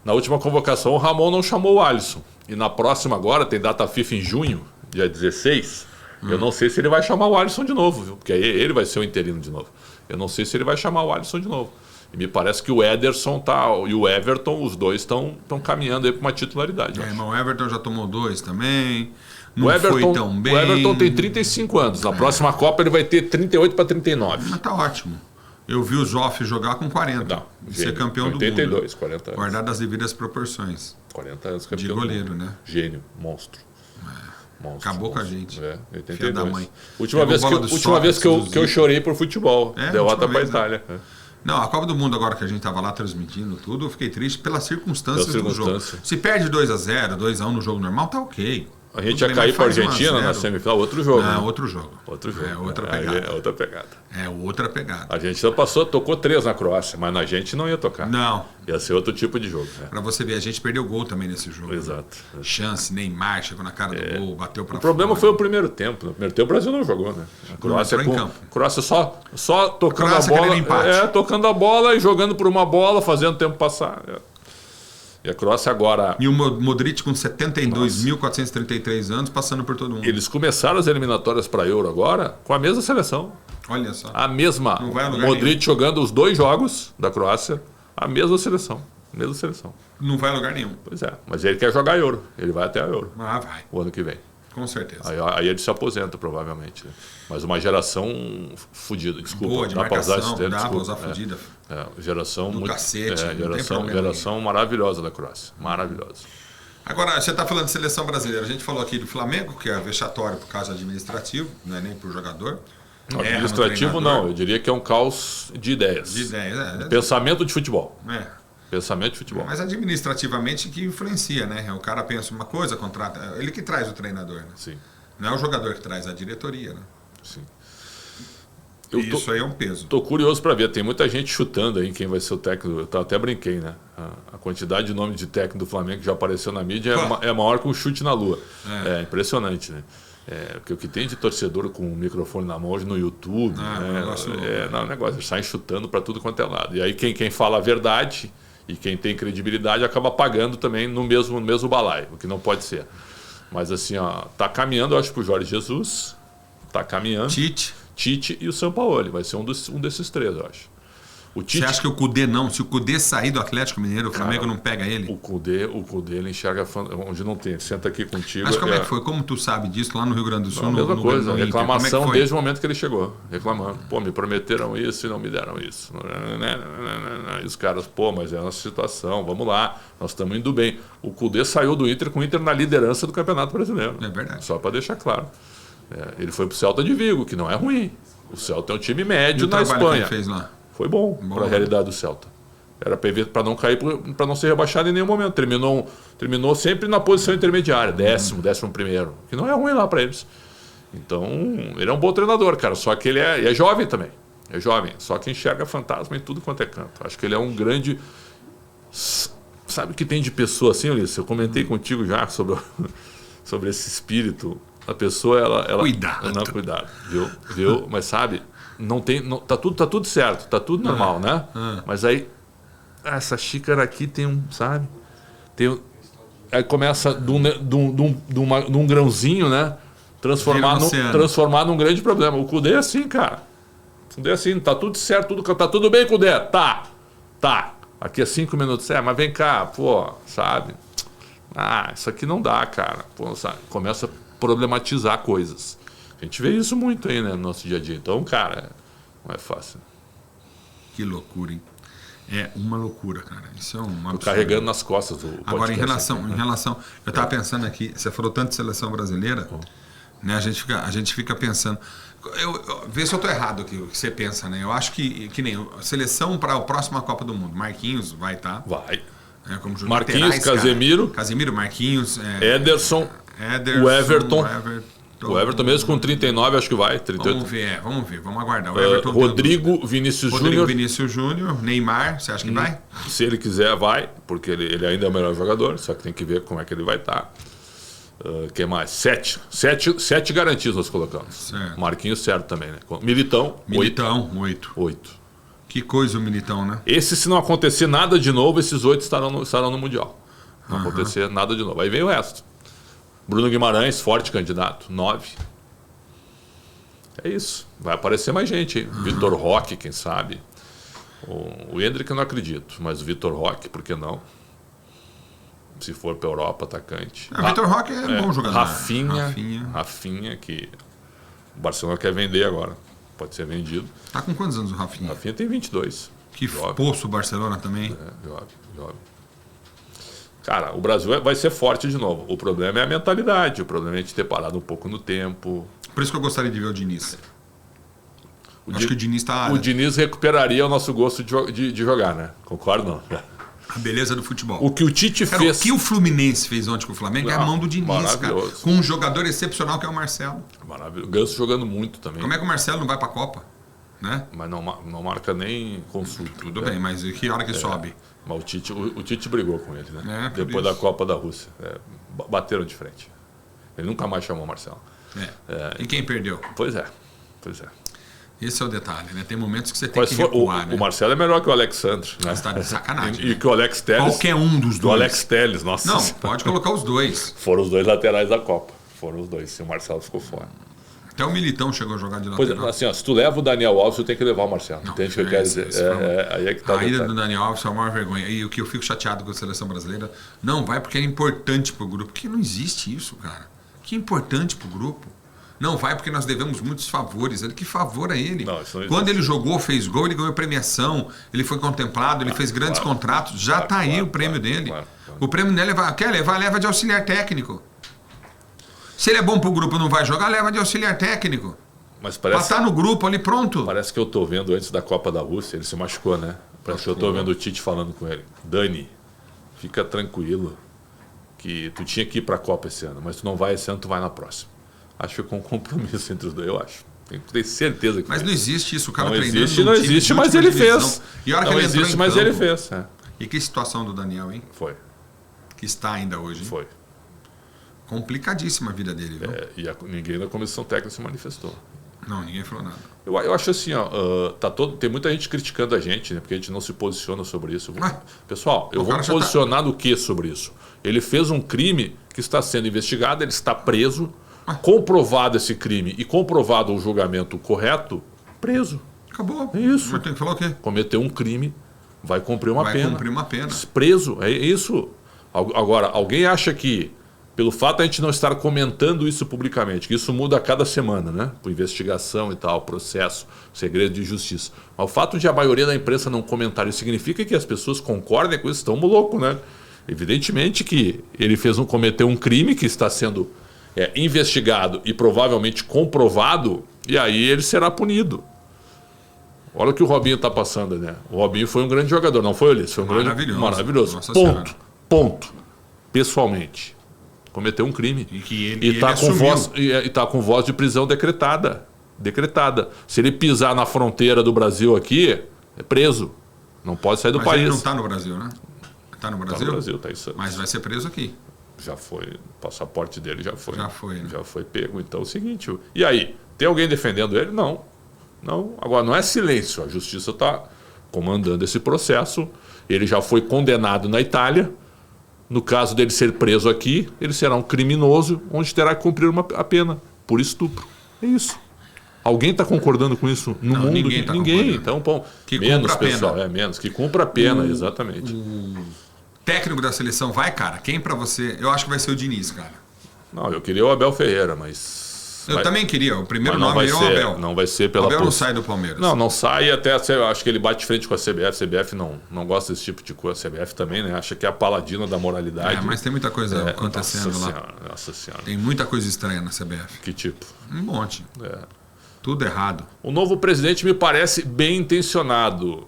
Na última convocação, o Ramon não chamou o Alisson. E na próxima agora, tem data FIFA em junho, dia 16. Eu não sei se ele vai chamar o Alisson de novo, viu? Porque aí ele vai ser o interino de novo. Eu não sei se ele vai chamar o Alisson de novo. E me parece que o Ederson e o Everton, os dois estão caminhando aí para uma titularidade. Mas o Everton já tomou 2 também. Não foi tão bem. O Everton tem 35 anos. Na próxima Copa ele vai ter 38 para 39. Mas tá ótimo. Eu vi o Zoff jogar com 40. Não, e ser campeão 82, do mundo. 40 anos. Guardado as devidas proporções. 40 anos campeão de goleiro, né? Gênio, monstro. Acabou com a gente. 82. Filha da mãe. Última vez que eu chorei por futebol. Derrota para a Itália. Não, a Copa do Mundo agora que a gente estava lá transmitindo tudo, eu fiquei triste pelas circunstâncias do jogo. Se perde 2-0, 2-1 no jogo normal, tá ok. A gente ia cair para a Argentina na semifinal, outro jogo. Não, né? outro jogo. É outra pegada. É outra pegada. A gente tocou 3 na Croácia, mas na gente não ia tocar. Não. Ia ser outro tipo de jogo. Para você ver, a gente perdeu gol também nesse jogo. Exato. Chance, Neymar chegou na cara do gol, bateu para fora. O problema foi o primeiro tempo. No primeiro tempo o Brasil não jogou, né? A Croácia só tocando a bola. Tocando a bola e jogando por uma bola, fazendo o tempo passar. E a Croácia agora... E o Modric com 72.433 anos, passando por todo mundo. Eles começaram as eliminatórias para Euro agora com a mesma seleção. Olha só. A mesma. Não vai a lugar Modric nenhum. jogando os 2 jogos da Croácia, a mesma seleção. Não vai a lugar nenhum. Pois é, mas ele quer jogar Euro. Ele vai até a Euro. Ah, vai. O ano que vem. Com certeza. Aí ele se aposenta, provavelmente. Né? Mas uma geração fodida, desculpa. Boa, de dá marcação, pra usar esse termo, dá pra usar fodida. Geração do muito... cacete, geração maravilhosa da Croácia. Maravilhosa. Agora, você está falando de seleção brasileira. A gente falou aqui do Flamengo, que é vexatório por causa administrativo, não é nem por jogador. Administrativo não, eu diria que é um caos de ideias. Pensamento de futebol. Pensamento de futebol. Mas administrativamente que influencia, né? O cara pensa uma coisa, contrata. Ele que traz o treinador, né? Sim. Não é o jogador que traz, a diretoria, né? Sim. Isso aí é um peso. Tô curioso para ver. Tem muita gente chutando aí quem vai ser o técnico. Eu até brinquei, né? A quantidade de nome de técnico do Flamengo que já apareceu na mídia é maior que um chute na lua. É impressionante, né? Porque o que tem de torcedor com o microfone na mão hoje no YouTube, o negócio, eles saem chutando para tudo quanto é lado. E aí quem fala a verdade e quem tem credibilidade acaba pagando também no mesmo balaio, o que não pode ser. Mas assim, tá caminhando, eu acho, pro Jorge Jesus, tá caminhando. Tite e o Sampaoli, vai ser um desses 3, eu acho. Você acha que o Cudê não? Se o Cudê sair do Atlético Mineiro, o Flamengo não pega ele? O Cudê ele enxerga onde não tem. Senta aqui contigo. Mas como é que foi? Como tu sabe disso lá no Rio Grande do Sul? A mesma coisa, reclamação desde o momento que ele chegou. Reclamando. Me prometeram isso e não me deram isso. E os caras, mas é a nossa situação, vamos lá, nós estamos indo bem. O Cudê saiu do Inter com o Inter na liderança do Campeonato Brasileiro. É verdade. Só para deixar claro. Ele foi pro Celta de Vigo, que não é ruim. O Celta é um time médio na Espanha. Que ele fez lá? Foi bom para a realidade do Celta. Era para não cair, para não ser rebaixado em nenhum momento. Terminou sempre na posição intermediária, 11º, que não é ruim lá para eles. Então, ele é um bom treinador, cara. Só que ele é jovem também. É jovem, só que enxerga fantasma em tudo quanto é canto. Acho que ele é um grande... Sabe o que tem de pessoa assim, Ulisses? Eu comentei contigo já sobre esse espírito. A pessoa, ela cuidado. Não, cuidado, viu? Mas sabe, tá tudo certo, tá tudo normal, né? Mas aí, essa xícara aqui tem sabe? Aí começa de um grãozinho, né? Transformar num grande problema. O Cudê é assim, cara. O Cudê é assim, tá tudo certo, tá tudo bem, Cudê? Tá. Aqui é 5 minutos, mas vem cá, sabe? Isso aqui não dá, cara. Sabe? Começa a problematizar coisas. A gente vê isso muito aí, né, no nosso dia a dia. Então, cara, não é fácil. Que loucura, hein? É uma loucura, cara. Isso é um absurdo. Tô carregando nas costas o podcast. Agora, em relação... Eu estava pensando aqui, você falou tanto de seleção brasileira, né? A gente fica pensando... Vê se eu tô errado aqui, o que você pensa, né? Eu acho que nem a seleção para a próxima Copa do Mundo. Marquinhos vai estar. Vai. Como Marquinhos, laterais, Casemiro. Casemiro, Marquinhos. Ederson. O Everton. O Everton mesmo com 39 acho que vai. 38. Vamos ver. Vamos aguardar. O Everton Rodrigo Vinícius Júnior. Vinícius Júnior. Neymar, você acha que vai? Se ele quiser, vai. Porque ele ainda é o melhor jogador. Só que tem que ver como é que ele vai estar. Quem mais? 7 garantidos nós colocamos. Certo. Marquinhos certo também, né? Militão, 8. Que coisa o Militão, né? Esse, se não acontecer nada de novo, esses 8 estarão no Mundial. Não acontecer nada de novo. Aí vem o resto. Bruno Guimarães, forte candidato, 9. É isso. Vai aparecer mais gente, hein? Vitor Roque, quem sabe. O Endrick eu não acredito, mas o Vitor Roque, por que não? Se for para a Europa, atacante. O Vitor Roque é bom jogador. Rafinha, que o Barcelona quer vender agora. Pode ser vendido. Tá com quantos anos o Rafinha? Rafinha tem 22. Que poço o Barcelona também. Jovem. Cara, o Brasil vai ser forte de novo. O problema é a mentalidade. O problema é a gente ter parado um pouco no tempo. Por isso que eu gostaria de ver o Diniz. Acho que o Diniz tá... O Diniz recuperaria o nosso gosto de jogar, né? Concordo, não? A beleza do futebol. O que o Tite fez... O que o Fluminense fez ontem com o Flamengo é a mão do Diniz, cara. Com um jogador excepcional que é o Marcelo. Maravilhoso. O Ganso jogando muito também. Como é que o Marcelo não vai pra Copa? Né? Mas não marca nem consulta. Tudo bem, mas que hora que sobe? Mas o Tite brigou com ele, né? Depois da Copa da Rússia. Bateram de frente. Ele nunca mais chamou o Marcelo. E quem perdeu? Pois é. Esse é o detalhe, né? Tem momentos que você tem que recuar, né? O Marcelo é melhor que o Alexandre. Né? Mas tá de sacanagem. E que o Alex Telles... Qualquer um dos dois. O Alex Telles, nossa. Não, pode colocar os dois. Foram os dois laterais da Copa. Foram os dois. Se o Marcelo ficou fora. Até o Militão chegou a jogar de lateral. Pois é, assim, ó, se tu leva o Daniel Alves, tu tem que levar o Marcelo. Entende o que eu quero dizer? Aí é que tá a ida do Daniel Alves é a maior vergonha. E o que eu fico chateado com a seleção brasileira, não vai porque é importante pro grupo. Porque não existe isso, cara. Que importante pro grupo. Não vai porque nós devemos muitos favores. Que favor a ele? Quando ele jogou, fez gol, ele ganhou premiação, ele foi contemplado, ele fez grandes contratos. Já tá aí o prêmio dele. O prêmio dele quer levar, leva de auxiliar técnico. Se ele é bom pro grupo e não vai jogar, leva de auxiliar técnico. Mas parece... Pra estar no grupo ali, pronto. Parece que eu tô vendo antes da Copa da Rússia, ele se machucou, né? Parece que eu tô vendo o Tite falando com ele. Dani, fica tranquilo que tu tinha que ir pra Copa esse ano, mas tu não vai esse ano, tu vai na próxima. Acho que ficou um compromisso entre os dois, eu acho. Tenho certeza que mas não existe isso, o cara não treinando. Não existe, mas ele fez. E a hora que não ele existe, mas ele fez. E que situação do Daniel, hein? Foi. Que está ainda hoje, hein? Foi. Complicadíssima a vida dele, viu? E ninguém da comissão técnica se manifestou. Não, ninguém falou nada. Eu acho assim, ó, tem muita gente criticando a gente, né? Porque a gente não se posiciona sobre isso. Pessoal, eu vou me posicionar no que sobre isso? Ele fez um crime que está sendo investigado, ele está preso. Comprovado esse crime e comprovado o julgamento correto, preso. Acabou. É isso. Mas tem que falar o quê? Cometeu um crime, vai cumprir uma pena. Vai cumprir uma pena. Preso, é isso. Agora, alguém acha que, pelo fato de a gente não estar comentando isso publicamente, que isso muda a cada semana, né? Por investigação e tal, processo, segredo de justiça. Mas o fato de a maioria da imprensa não comentar isso significa que as pessoas concordem com isso, estão loucos, né? Evidentemente que ele cometeu um crime que está sendo investigado e provavelmente comprovado, e aí ele será punido. Olha o que o Robinho está passando, né? O Robinho foi um grande jogador, não foi, Ulisses? Foi um maravilhoso. Ponto. Pessoalmente. Cometeu um crime. E está com voz de prisão decretada. Se ele pisar na fronteira do Brasil aqui, é preso. Não pode sair do país. Ele não está no Brasil, né? Está no Brasil? Está no Brasil, está em Santos. Mas vai ser preso aqui. Já foi, o passaporte dele já foi. Né? Já foi pego. Então é o seguinte, e aí? Tem alguém defendendo ele? Não. Agora, não é silêncio. A justiça está comandando esse processo. Ele já foi condenado na Itália. No caso dele ser preso aqui, ele será um criminoso, onde terá que cumprir a pena por estupro. É isso. Alguém está concordando com isso no mundo? Ninguém. Então, menos, pessoal. Menos. Que cumpra a pena, exatamente. Técnico da seleção vai, cara? Quem pra você? Eu acho que vai ser o Diniz, cara. Não, eu queria o Abel Ferreira, mas... Eu também queria. O primeiro nome é o Abel. Não vai ser pela... O Abel não sai do Palmeiras. Não sai até... Eu acho que ele bate de frente com a CBF. A CBF não gosta desse tipo de coisa. A CBF também, né? Acha que é a paladina da moralidade. Mas tem muita coisa acontecendo lá. Nossa Senhora. Tem muita coisa estranha na CBF. Que tipo? Um monte. Tudo errado. O novo presidente me parece bem intencionado.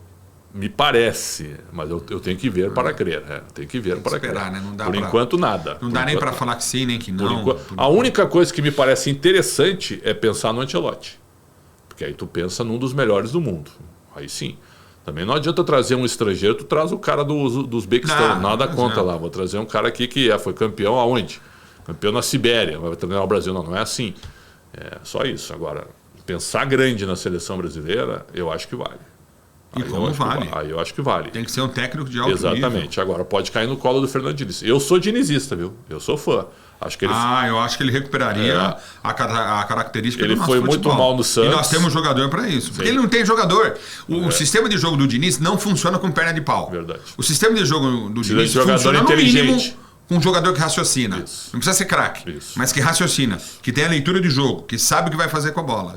Me parece, mas eu tenho que ver para crer. Tem que ver para esperar, crer. né? Não dá Por pra... enquanto, nada. Não dá nem para falar que sim, nem que não. A única coisa que me parece interessante é pensar no Ancelotti. Porque aí tu pensa num dos melhores do mundo. Aí sim. Também não adianta trazer um estrangeiro, tu traz o cara do Uzbequistão. Nada contra lá. Vou trazer um cara aqui que foi campeão aonde? Campeão na Sibéria. Vai treinar o Brasil. Não é assim. É só isso. Agora, pensar grande na seleção brasileira, eu acho que vale. E como vale? Aí eu acho que vale. Tem que ser um técnico de alto nível. Exatamente. Agora, pode cair no colo do Fernando Diniz. Eu sou dinizista, viu? Eu sou fã. Acho que ele... eu acho que ele recuperaria a característica do nosso futebol. Ele foi futebol. muito mal no Santos. E nós temos jogador para isso. Porque ele não tem jogador. O sistema de jogo do Diniz não funciona com perna de pau. Verdade. O sistema de jogo do Diniz funciona no mínimo com um jogador que raciocina. Isso. Não precisa ser craque, mas que raciocina. Que tem a leitura de jogo, que sabe o que vai fazer com a bola.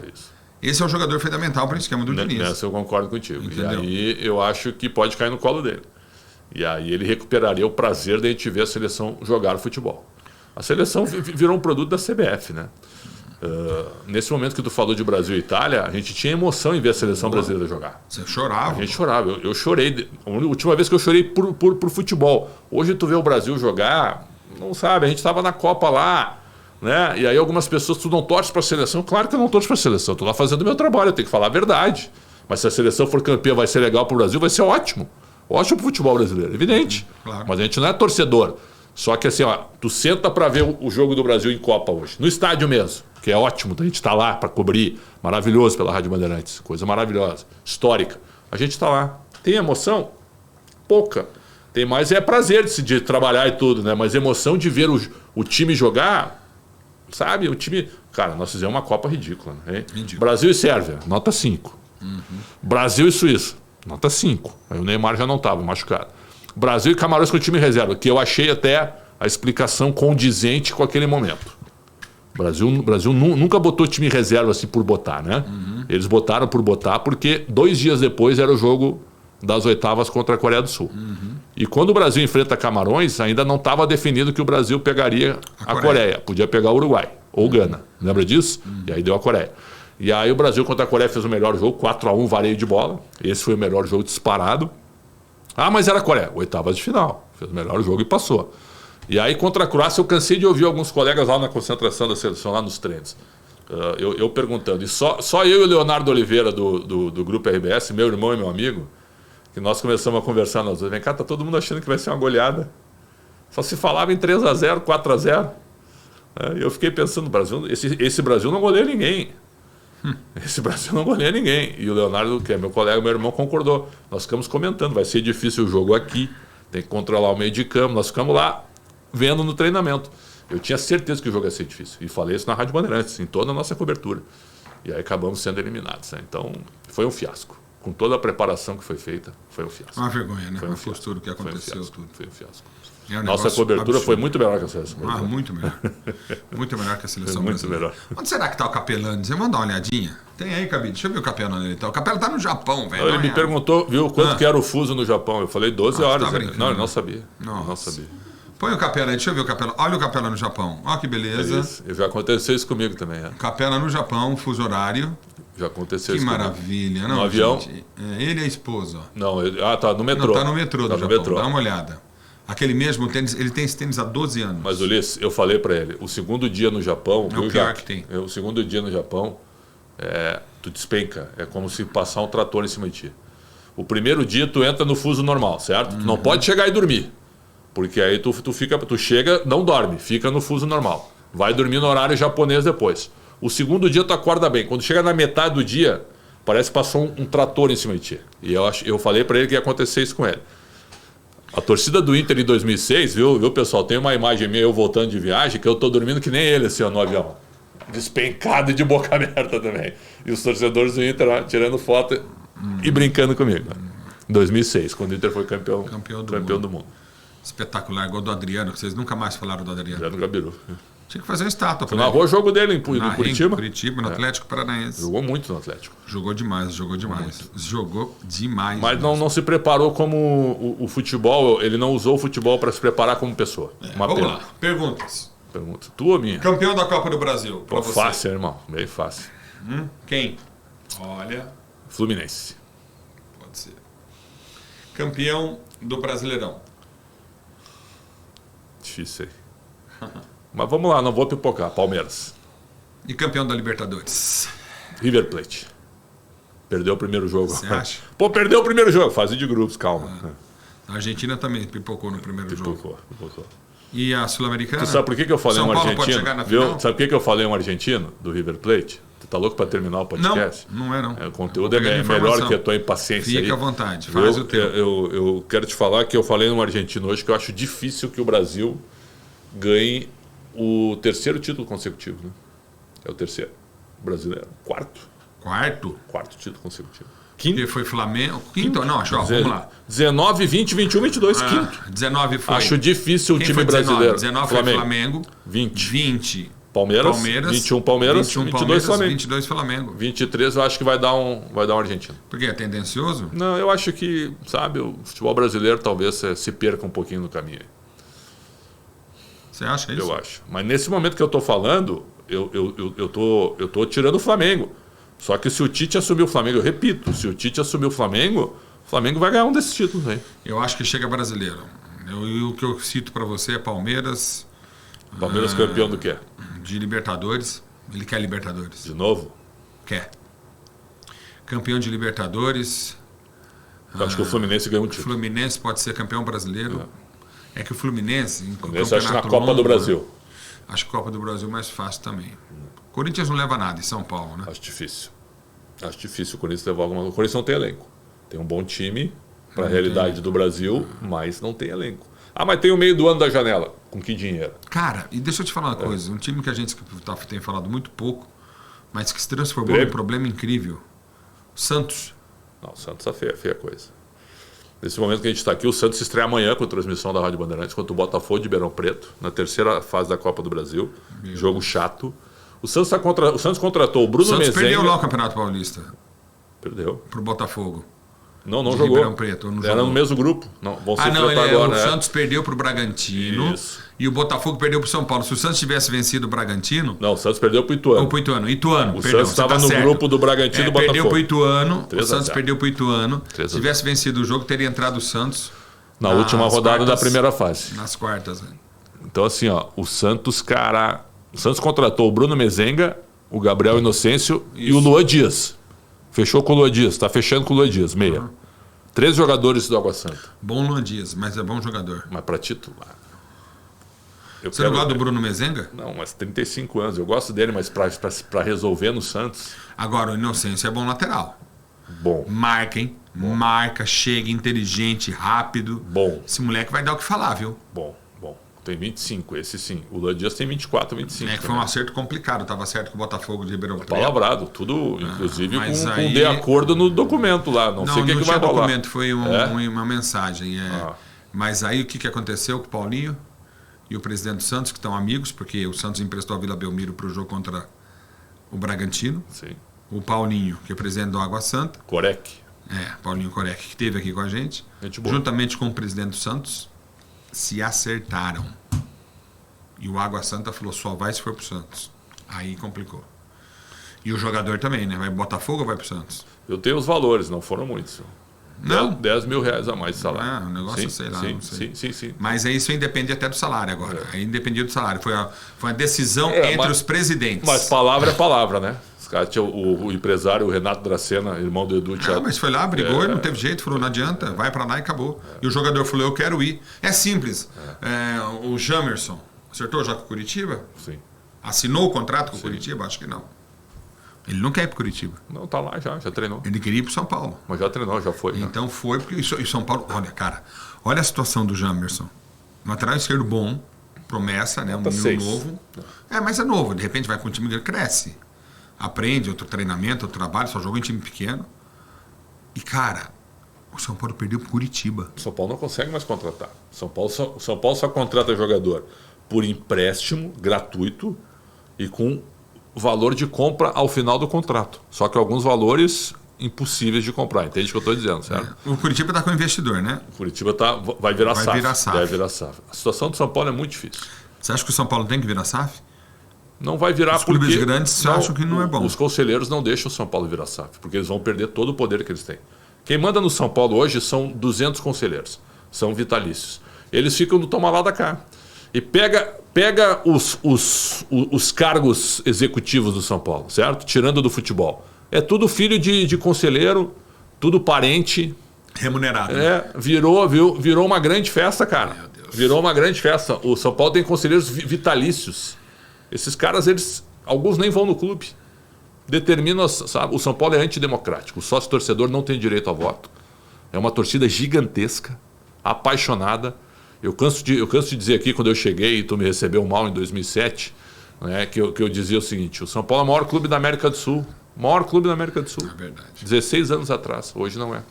Esse é o jogador fundamental para o esquema do Diniz. Nessa eu concordo contigo. Entendeu? E aí eu acho que pode cair no colo dele. E aí ele recuperaria o prazer de a gente ver a seleção jogar futebol. A seleção virou um produto da CBF, né? Nesse momento que tu falou de Brasil e Itália, a gente tinha emoção em ver a seleção brasileira jogar. Você chorava? A gente chorava. Eu chorei. A última vez que eu chorei por futebol. Hoje tu vê o Brasil jogar, não sabe, a gente estava na Copa lá, né? E aí algumas pessoas, tu não torce para a seleção. Claro que eu não torço para a seleção, estou lá fazendo o meu trabalho, eu tenho que falar a verdade. Mas se a seleção for campeã, vai ser legal para o Brasil, vai ser ótimo. Ótimo para o futebol brasileiro, evidente. Claro. Mas a gente não é torcedor. Só que assim, ó, tu senta para ver o jogo do Brasil em Copa hoje, no estádio mesmo, que é ótimo, a gente está lá para cobrir, maravilhoso pela Rádio Bandeirantes, coisa maravilhosa, histórica. A gente está lá. Tem emoção? Pouca. Tem mais prazer de trabalhar e tudo, né? Mas emoção de ver o time jogar, sabe? O time... Cara, nós fizemos uma Copa ridícula, né? Ridículo. Brasil e Sérvia, nota 5. Brasil e Suíça, nota 5. Aí o Neymar já não estava machucado. Brasil e Camarões com o time reserva, que eu achei até a explicação condizente com aquele momento. O Brasil nunca botou time reserva assim por botar, né? Eles botaram por botar porque 2 dias depois era o jogo das oitavas contra a Coreia do Sul. E quando o Brasil enfrenta Camarões, ainda não estava definido que o Brasil pegaria a Coreia. Podia pegar o Uruguai ou Gana. Lembra disso? E aí deu a Coreia. E aí o Brasil contra a Coreia fez o melhor jogo, 4-1, vareio de bola. Esse foi o melhor jogo disparado. Ah, mas era a Coreia. Oitavas de final. Fez o melhor jogo e passou. E aí contra a Croácia eu cansei de ouvir alguns colegas lá na concentração da seleção, lá nos treinos. Eu perguntando. E só eu e o Leonardo Oliveira do Grupo RBS, meu irmão e meu amigo, que nós começamos a conversar nós dois. Vem cá, tá todo mundo achando que vai ser uma goleada. Só se falava em 3-0, 4-0. E eu fiquei pensando, Brasil, esse Brasil não goleia ninguém. Esse Brasil não goleia ninguém. E o Leonardo, que é meu colega, meu irmão, concordou. Nós ficamos comentando, vai ser difícil o jogo aqui, tem que controlar o meio de campo. Nós ficamos lá, vendo no treinamento. Eu tinha certeza que o jogo ia ser difícil. E falei isso na Rádio Bandeirantes, em toda a nossa cobertura. E aí acabamos sendo eliminados. Né? Então, foi um fiasco. Com toda a preparação que foi feita, foi um fiasco. Uma vergonha, né? Foi um fiasco. Tudo que aconteceu. Foi um fiasco. Nossa cobertura absurdo. foi muito melhor que a seleção brasileira. Muito melhor. Muito melhor que a seleção muito brasileira. Melhor. Onde será que tá o Capelano? Você manda uma olhadinha? Tem aí, Cabide. Deixa eu ver o Capelano onde ele tá. O Capelano tá no Japão, velho. Ele me perguntou, viu, quanto que era o fuso no Japão. Eu falei 12 horas. Tá Não, ele não sabia. Nossa. Não sabia. Põe o Capela aí, deixa eu ver o Capela. Olha o Capela no Japão. Olha que beleza. Já aconteceu isso comigo também. Capela no Japão, fuso horário. Já aconteceu que isso maravilha. comigo. Não, no avião? Gente, ele é a esposa. Não, tá no metrô. Não, tá no metrô do Japão. Metrô. Dá uma olhada. Aquele mesmo tênis, ele tem esse tênis há 12 anos. Mas, Ulisses, eu falei pra ele, o segundo dia no Japão... É o pior que tem. O segundo dia no Japão, tu despenca. É como se passar um trator em cima de ti. O primeiro dia tu entra no fuso normal, certo? Tu não pode chegar e dormir. Porque aí tu chega, não dorme, fica no fuso normal. Vai dormir no horário japonês depois. O segundo dia tu acorda bem. Quando chega na metade do dia, parece que passou um trator em cima de ti. E eu falei pra ele que ia acontecer isso com ele. A torcida do Inter em 2006, viu, pessoal? Tem uma imagem minha eu voltando de viagem que eu tô dormindo que nem ele, assim, ó, no avião. Despencado e de boca aberta também. E os torcedores do Inter, ó, tirando foto e brincando comigo. Em 2006, quando o Inter foi campeão do mundo. Espetacular, igual do Adriano, que vocês nunca mais falaram do Adriano. Adriano Gabiru. Tinha que fazer uma estátua. Tu narrou o jogo dele em Curitiba? Em Curitiba, no Atlético Paranaense. Jogou muito no Atlético. Jogou demais. Jogou demais. Mas não se preparou como o futebol, ele não usou o futebol para se preparar como pessoa. Vamos lá, perguntas. Pergunta. Tu ou minha? Campeão da Copa do Brasil. Fácil, irmão. Bem fácil. Quem? Olha, Fluminense. pode ser. Campeão do Brasileirão. Difícil aí. Mas vamos lá, não vou pipocar. Palmeiras. E campeão da Libertadores. River Plate. Perdeu o primeiro jogo. Você acha? Pô, perdeu o primeiro jogo. Fase de grupos, calma. A Argentina também pipocou no primeiro jogo. Pipocou. E a Sul-Americana? Tu sabe por que eu falei São um Paulo argentino? pode chegar na Viu? final? Sabe por que eu falei um argentino do River Plate? Tu tá louco pra terminar o podcast? Não é não. O conteúdo é Peguei melhor informação. que a tua impaciência aí. Fica à vontade, faz o teu. Eu quero te falar que eu falei um argentino hoje que eu acho difícil que o Brasil ganhe o terceiro título consecutivo, né? É o terceiro. O brasileiro. Quarto título consecutivo. Quinto. E foi Flamengo. Quinto? Não, acho, ó, vamos lá. 19, 20, 21, 22, quinto. 19 foi. Acho difícil o Quem time foi 19? brasileiro. 19 foi Flamengo. 20. 20 Palmeiras. 21 Palmeiras. 21 22 Palmeiras, Flamengo. 22 Flamengo. 23 eu acho que vai dar um argentino. Porque é tendencioso? Não, eu acho que, sabe, o futebol brasileiro talvez se perca um pouquinho no caminho. Você acha isso? Eu acho. Mas nesse momento que eu tô falando, eu tô tirando o Flamengo. Só que se o Tite assumir o Flamengo, eu repito, se o Tite assumir o Flamengo vai ganhar um desses títulos aí. Eu acho que chega brasileiro. E o que eu cito pra você é Palmeiras. Palmeiras campeão do quê? De Libertadores. Ele quer Libertadores. De novo? Quer. Campeão de Libertadores. Eu acho que o Fluminense ganhou um título. Fluminense pode ser campeão brasileiro. É que o Fluminense, em Fluminense acho que na Copa do Brasil. Acho que a Copa do Brasil é mais fácil também. Corinthians não leva nada em São Paulo, né? Acho difícil. Acho difícil o Corinthians levar alguma coisa. O Corinthians não tem elenco. Tem um bom time para a realidade do Brasil, mas não tem elenco. Ah, mas tem o meio do ano da janela. Com que dinheiro? Cara, e deixa eu te falar uma coisa. Um time que a gente tem falado muito pouco, mas que se transformou Grêmio. num problema incrível. Santos. Não, o Santos é feia coisa. Nesse momento que a gente está aqui, o Santos estreia amanhã com a transmissão da Rádio Bandeirantes contra o Botafogo de Ribeirão Preto, na terceira fase da Copa do Brasil. Jogo chato. O Santos contratou o Bruno Mezenga. O Santos perdeu lá o Campeonato Paulista. Perdeu. Pro Botafogo. Não de jogou. Ribeirão Preto. Não Era jogou. no mesmo grupo. Não, vão se enfrentar o agora. Santos perdeu pro Bragantino. Isso. E o Botafogo perdeu pro São Paulo. Se o Santos tivesse vencido o Bragantino... Não, o Santos perdeu pro Ituano. Ou pro Ituano. Ituano, O perdão, Santos estava no grupo do Bragantino e do Botafogo. Perdeu pro Ituano. 3 O Santos a 0. perdeu pro Ituano. 3 a 0. Se tivesse vencido o jogo, teria entrado o Santos Na última rodada quartas, da primeira fase. nas quartas. Né? Então, assim, ó, o Santos contratou o Bruno Mezenga, o Gabriel Inocêncio e o Luan Dias. Fechou com o Luan Dias, tá fechando com o Luan Dias, meia. 3 jogadores do Água Santa. Bom Luan Dias, mas é bom jogador. Mas para titular. Você não gosta do Bruno Mezenga? Não, mas 35 anos. Eu gosto dele, mas para resolver no Santos. Agora, o Inocêncio é bom lateral. Bom. Marca, hein? Bom. Marca, chega, inteligente, rápido. Bom. Esse moleque vai dar o que falar, viu? Bom. Tem 25, esse sim. O Luan Dias tem 24, 25. É que foi um acerto complicado. Tava certo com o Botafogo de Ribeirão Preto. Palavrado, tudo, inclusive com aí... de acordo no documento lá. Não sei o que vai rolar. Não, documento, foi uma mensagem. Mas aí o que aconteceu com o Paulinho e o presidente do Santos, que estão amigos, porque o Santos emprestou a Vila Belmiro para o jogo contra o Bragantino. Sim. O Paulinho, que é presidente do Água Santa. Corec. Paulinho Corec, que esteve aqui com a gente. Juntamente com o presidente do Santos, se acertaram. E o Água Santa falou, só vai se for pro Santos. Aí complicou. E o jogador também, né? Vai pro Botafogo ou vai pro Santos? Eu tenho os valores, não foram muitos. Não? 10 mil reais a mais de salário. O negócio sei lá, não sei. Sim. Mas aí isso independe até do salário agora. Aí independia do salário. Foi uma decisão entre os presidentes. Mas palavra é palavra, né? O empresário, o Renato Dracena, irmão do Edu. Mas foi lá, brigou e não teve jeito. Falou, não adianta, vai pra lá e acabou. E o jogador falou, eu quero ir. É simples. O Jamerson acertou já com o Curitiba? Sim. Assinou o contrato com o Curitiba? Acho que não. Ele não quer ir pro Curitiba. Não, tá lá já treinou. Ele queria ir pro São Paulo. Mas já treinou, já foi. Então foi, porque o São Paulo... Olha, cara, olha a situação do Jamerson. Lateral esquerdo bom, promessa, né? Um menino novo. Mas é novo, de repente vai para um time que cresce. Aprende outro treinamento, outro trabalho, só jogou em time pequeno. E, cara, o São Paulo perdeu pro Curitiba. O São Paulo não consegue mais contratar. São Paulo só contrata jogador por empréstimo gratuito e com valor de compra ao final do contrato. Só que alguns valores impossíveis de comprar. Entende o que eu estou dizendo, certo? O Curitiba está com investidor, né? O Curitiba vai virar SAF. Virar SAF. Deve virar SAF. A situação do São Paulo é muito difícil. Você acha que o São Paulo tem que virar SAF? Não vai virar Os clubes grandes acham que não é bom. Os conselheiros não deixam o São Paulo virar SAF, porque eles vão perder todo o poder que eles têm. Quem manda no São Paulo hoje são 200 conselheiros, são vitalícios. Eles ficam no toma lá da cá. E pega os cargos executivos do São Paulo, certo? Tirando do futebol. É tudo filho de conselheiro, tudo parente. Remunerado. Virou uma grande festa, cara. Meu Deus. Virou uma grande festa. O São Paulo tem conselheiros vitalícios. Esses caras, alguns nem vão no clube. Determina, sabe? O São Paulo é antidemocrático. O sócio-torcedor não tem direito a voto. É uma torcida gigantesca, apaixonada. Eu canso de dizer aqui, quando eu cheguei e tu me recebeu mal em 2007, né, que eu dizia o seguinte: o São Paulo é o maior clube da América do Sul. Maior clube da América do Sul. É verdade. 16 anos atrás. Hoje não é.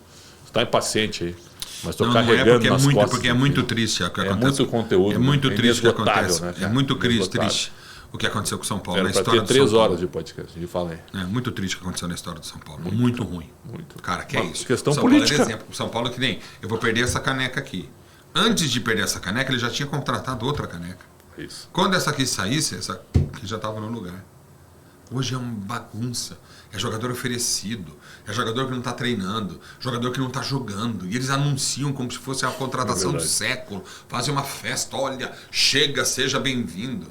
Está impaciente aí. Mas estou Não carregando nas costas. Porque é muito triste o que acontece. Muito conteúdo. É muito triste o que acontece. Né, é muito triste o que aconteceu com o São Paulo. Era na para história ter do São 3 Paulo. horas de podcast. De falar aí. É muito triste o que aconteceu na história do São Paulo. Muito ruim. Muito. Cara, que é isso? Questão São política. Paulo é exemplo. O São Paulo que nem... Eu vou perder essa caneca aqui. Antes de perder essa caneca, ele já tinha contratado outra caneca. Isso. Quando essa aqui saísse, essa aqui já estava no lugar. Hoje é uma bagunça. É jogador oferecido. É jogador que não está treinando. Jogador que não está jogando. E eles anunciam como se fosse a contratação do século. Fazem uma festa. Olha, chega, seja bem-vindo.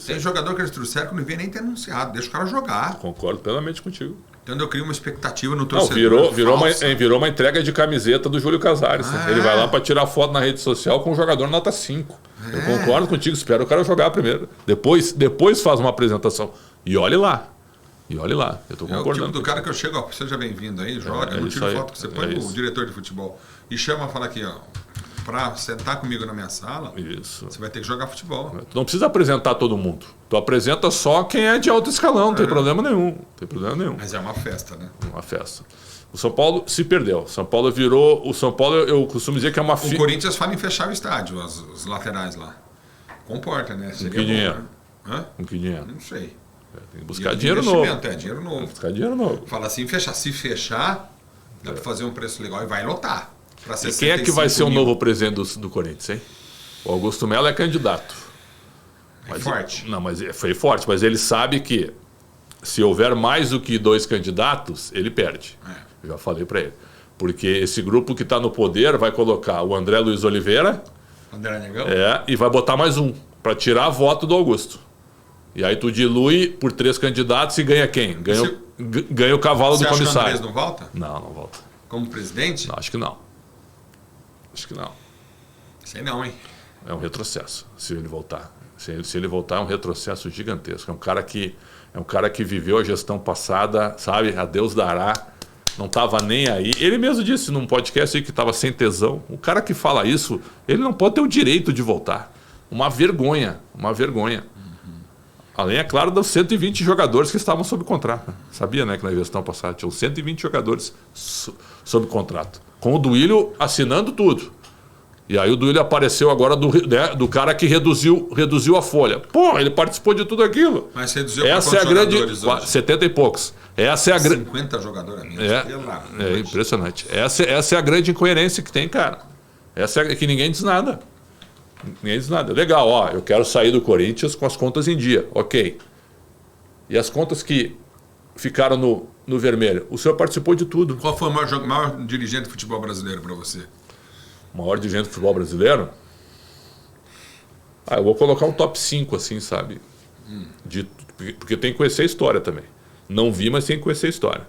Tem jogador que eles trouxeram que não devia nem ter anunciado. Deixa o cara jogar. Concordo plenamente contigo. Então eu crio uma expectativa no Não, torcedor. virou uma entrega de camiseta do Júlio Casares. Ah, ele vai lá para tirar foto na rede social com um jogador nota 5. Eu concordo contigo, espero o cara jogar primeiro. Depois faz uma apresentação. E olhe lá. Eu tô concordando. É o tipo do cara que eu chego, ó, seja bem-vindo aí, joga, não tira foto que você põe o diretor de futebol. E chama e fala aqui, ó, pra sentar comigo na minha sala, Isso. você vai ter que jogar futebol. Tu não precisa apresentar todo mundo. Tu apresenta só quem é de alto escalão, não tem problema nenhum. Mas é uma festa, né? Uma festa. O São Paulo se perdeu. O São Paulo virou... O São Paulo, eu costumo dizer que é uma... O Corinthians fala em fechar o estádio, os laterais lá. Comporta, né? Com que dinheiro? Hã? Com que dinheiro? Não sei. Tem que buscar dinheiro novo. Dinheiro novo. Buscar dinheiro novo. Fala assim, fechar. Se fechar, dá pra fazer um preço legal e vai lotar. E quem é que vai ser o novo presidente do Corinthians, hein? O Augusto Melo é candidato. Forte. Não, mas foi forte. Mas ele sabe que se houver mais do que 2 candidatos, ele perde. Eu já falei para ele. Porque esse grupo que está no poder vai colocar o André Luiz Oliveira e vai botar mais um para tirar voto do Augusto. E aí tu dilui por 3 candidatos e ganha quem? Ganha o cavalo do comissário. Você acha que o Andrés não volta? Não volta. Como presidente? Não, acho que não. Sei não, hein? É um retrocesso, se ele voltar. Se ele voltar, é um retrocesso gigantesco. É um cara que viveu a gestão passada, sabe? A Deus dará. Não estava nem aí. Ele mesmo disse num podcast aí que estava sem tesão. O cara que fala isso, ele não pode ter o direito de voltar. Uma vergonha. Além, é claro, dos 120 jogadores que estavam sob contrato. Sabia, né, que na gestão passada tinham 120 jogadores sob contrato. Com o Duílio assinando tudo. E aí o Duílio apareceu agora do cara que reduziu a folha. Pô, ele participou de tudo aquilo. Mas reduziu essa é a grande 70 e poucos. Essa é a 50 jogadores a menos. É impressionante. Essa é a grande incoerência que tem, cara. Essa é que ninguém diz nada. Legal, ó, eu quero sair do Corinthians com as contas em dia. Ok. E as contas que ficaram no vermelho? O senhor participou de tudo. Qual foi o maior dirigente de futebol brasileiro para você? O maior dirigente de futebol brasileiro? Eu vou colocar um top 5, assim, sabe? Porque tem que conhecer a história também. Não vi, mas tem que conhecer a história.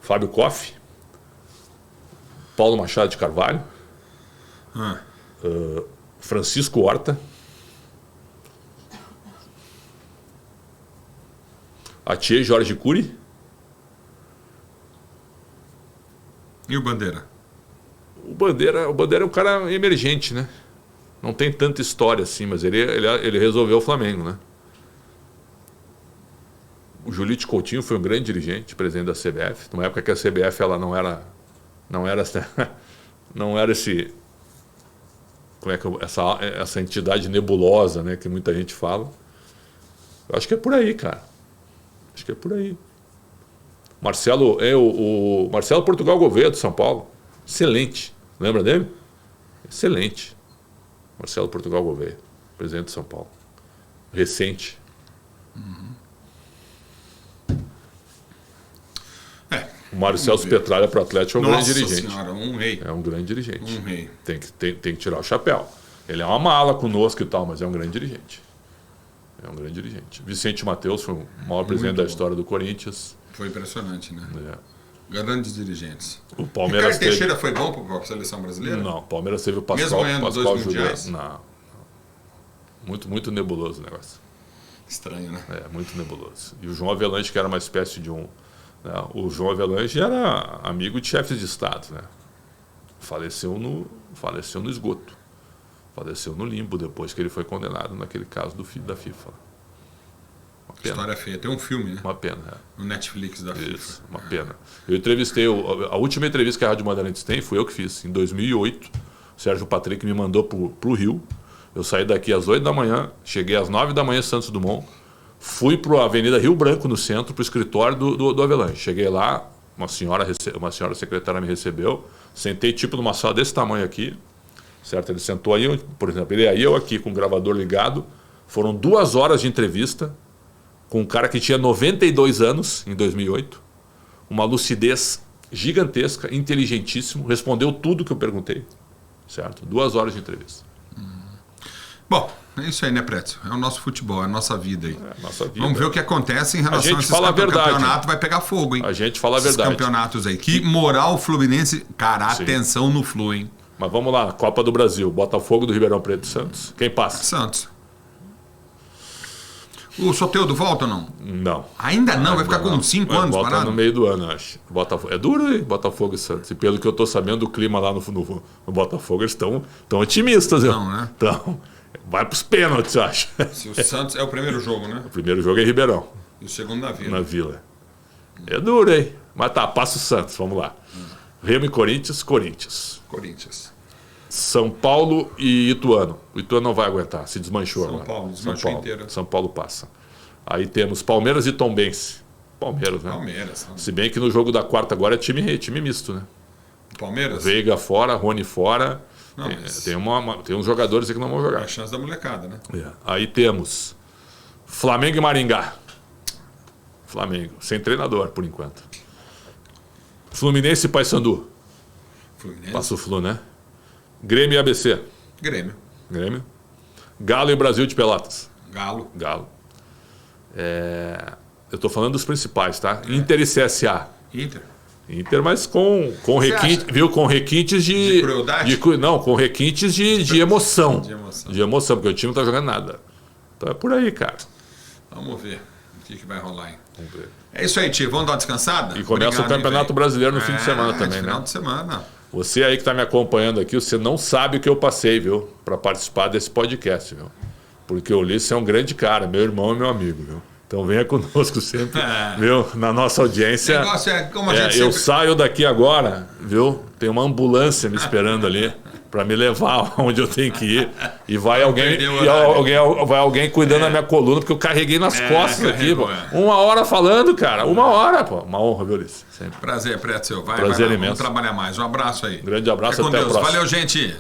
Fábio Koff, Paulo Machado de Carvalho, Francisco Horta, Atier Jorge Cury. E o Bandeira? O Bandeira é um cara emergente, né? Não tem tanta história assim, mas ele resolveu o Flamengo, né? O Julito Coutinho foi um grande dirigente, presidente da CBF. Numa época que a CBF ela não era esse, como é que essa entidade nebulosa, né, que muita gente fala. Eu acho que é por aí, cara. Acho que é por aí. O Marcelo Portugal Gouveia, do São Paulo. Excelente. Lembra dele? Excelente. Marcelo Portugal Gouveia, presidente de São Paulo. recente. O Mário Celso Petralha para o Atlético é um grande dirigente. Senhora, um rei. É um grande dirigente. Um rei. Tem que tirar o chapéu. Ele é uma mala conosco e tal, mas é um grande dirigente. É um grande dirigente. Vicente Mateus foi o maior presidente da história do Corinthians. Foi impressionante, né? É. Grandes dirigentes. O Palmeiras Ricardo Teixeira foi bom para a seleção brasileira? Não, o Palmeiras teve o Mesmo ganhando Pascoal 2 Juliano. mundiais? Não. Muito nebuloso o negócio. Estranho, né? É, muito nebuloso. E o João Avelange, que era uma espécie de um... Né, o João Avelange era amigo de chefes de Estado, né? Faleceu no esgoto. Faleceu no limbo depois que ele foi condenado naquele caso da FIFA. Uma pena. História feia. Tem um filme, né? Uma pena, No Netflix da FIFA. Isso, uma pena. Eu entrevistei, a última entrevista que a Rádio Bandeirantes tem, fui eu que fiz, em 2008. O Sérgio Patrick me mandou pro Rio. Eu saí daqui às 8 da manhã, cheguei às 9 da manhã em Santos Dumont, fui para a Avenida Rio Branco, no centro, para o escritório do Avelange. Cheguei lá, uma senhora secretária me recebeu, sentei tipo numa sala desse tamanho aqui, certo? Ele sentou aí, por exemplo, ele aí, eu aqui com o gravador ligado. Foram 2 horas de entrevista com um cara que tinha 92 anos em 2008, uma lucidez gigantesca, inteligentíssimo, respondeu tudo que eu perguntei, certo? 2 horas de entrevista. Bom, é isso aí, né, Prétio? É o nosso futebol, é a nossa vida aí. É a nossa vida. Vamos ver o que acontece em relação a gente esses fala a verdade. campeonato. Vai pegar fogo, hein? A gente fala a Esses verdade. campeonatos aí. Que moral Fluminense. Cara, Sim. atenção no Flu, hein? Mas vamos lá, Copa do Brasil, Botafogo do Ribeirão Preto e Santos. Quem passa? Santos. O Soteldo volta ou não? Não. Ainda não? Vai ficar com 5 anos volta parado? no meio do ano, acho. Botafogo. É duro, hein? Botafogo e Santos. E pelo que eu tô sabendo, o clima lá no Botafogo, eles estão otimistas. Não, né? Então, vai pros pênaltis, eu acho. Se o Santos é o primeiro jogo, né? O primeiro jogo é em Ribeirão, E o segundo na Vila. na Vila. É duro, hein? Mas tá, passa o Santos, vamos lá. Remo e Corinthians. Corinthians. São Paulo e Ituano. O Ituano não vai aguentar, se desmanchou São agora. Paulo, desmanchou inteiro. São Paulo passa. Aí temos Palmeiras e Tombense. Palmeiras, né? Palmeiras. Se bem que no jogo da quarta agora é time misto, né? Palmeiras? Veiga fora, Rony fora. Não, mas- Tem uns jogadores aí que não vão É jogar. a chance da molecada, né? É. Aí temos Flamengo e Maringá. Flamengo, sem treinador por enquanto. Fluminense e Paysandu. Fluminense. Passa o Flu, né? Grêmio e ABC. Grêmio. Grêmio. Galo e Brasil de Pelotas. Galo. Galo. Eu tô falando dos principais, tá? Inter e CSA. Inter. Inter, mas com requintes, acha? viu? Com requintes De crueldade? não, com requintes de emoção. De emoção. De emoção, porque o time não tá jogando nada. Então é por aí, cara. Vamos ver o que vai rolar, hein? Vamos ver. É isso aí, Tio. Vamos dar um descansada? E começa Obrigado, o Campeonato hein, Brasileiro no fim de semana também, final né? de semana. Você aí que tá me acompanhando aqui, você não sabe o que eu passei, viu? Para participar desse podcast, viu? Porque o Ulisses é um grande cara, meu irmão e meu amigo, viu? Então venha conosco sempre, viu? Na nossa audiência. O negócio é como a gente Eu sempre... saio daqui agora, viu? Tem uma ambulância me esperando ali para me levar onde eu tenho que ir. E vai alguém cuidando da minha coluna, porque eu carreguei nas costas aqui, pô. 1 hora falando, cara. 1 hora, pô. Uma honra, viu, Ulisses? Sempre. Prazer, Prétio. Vai Prazer lá, imenso. vamos trabalhar mais. Um abraço aí. Grande abraço, Fica com até a Deus. próxima. Valeu, gente.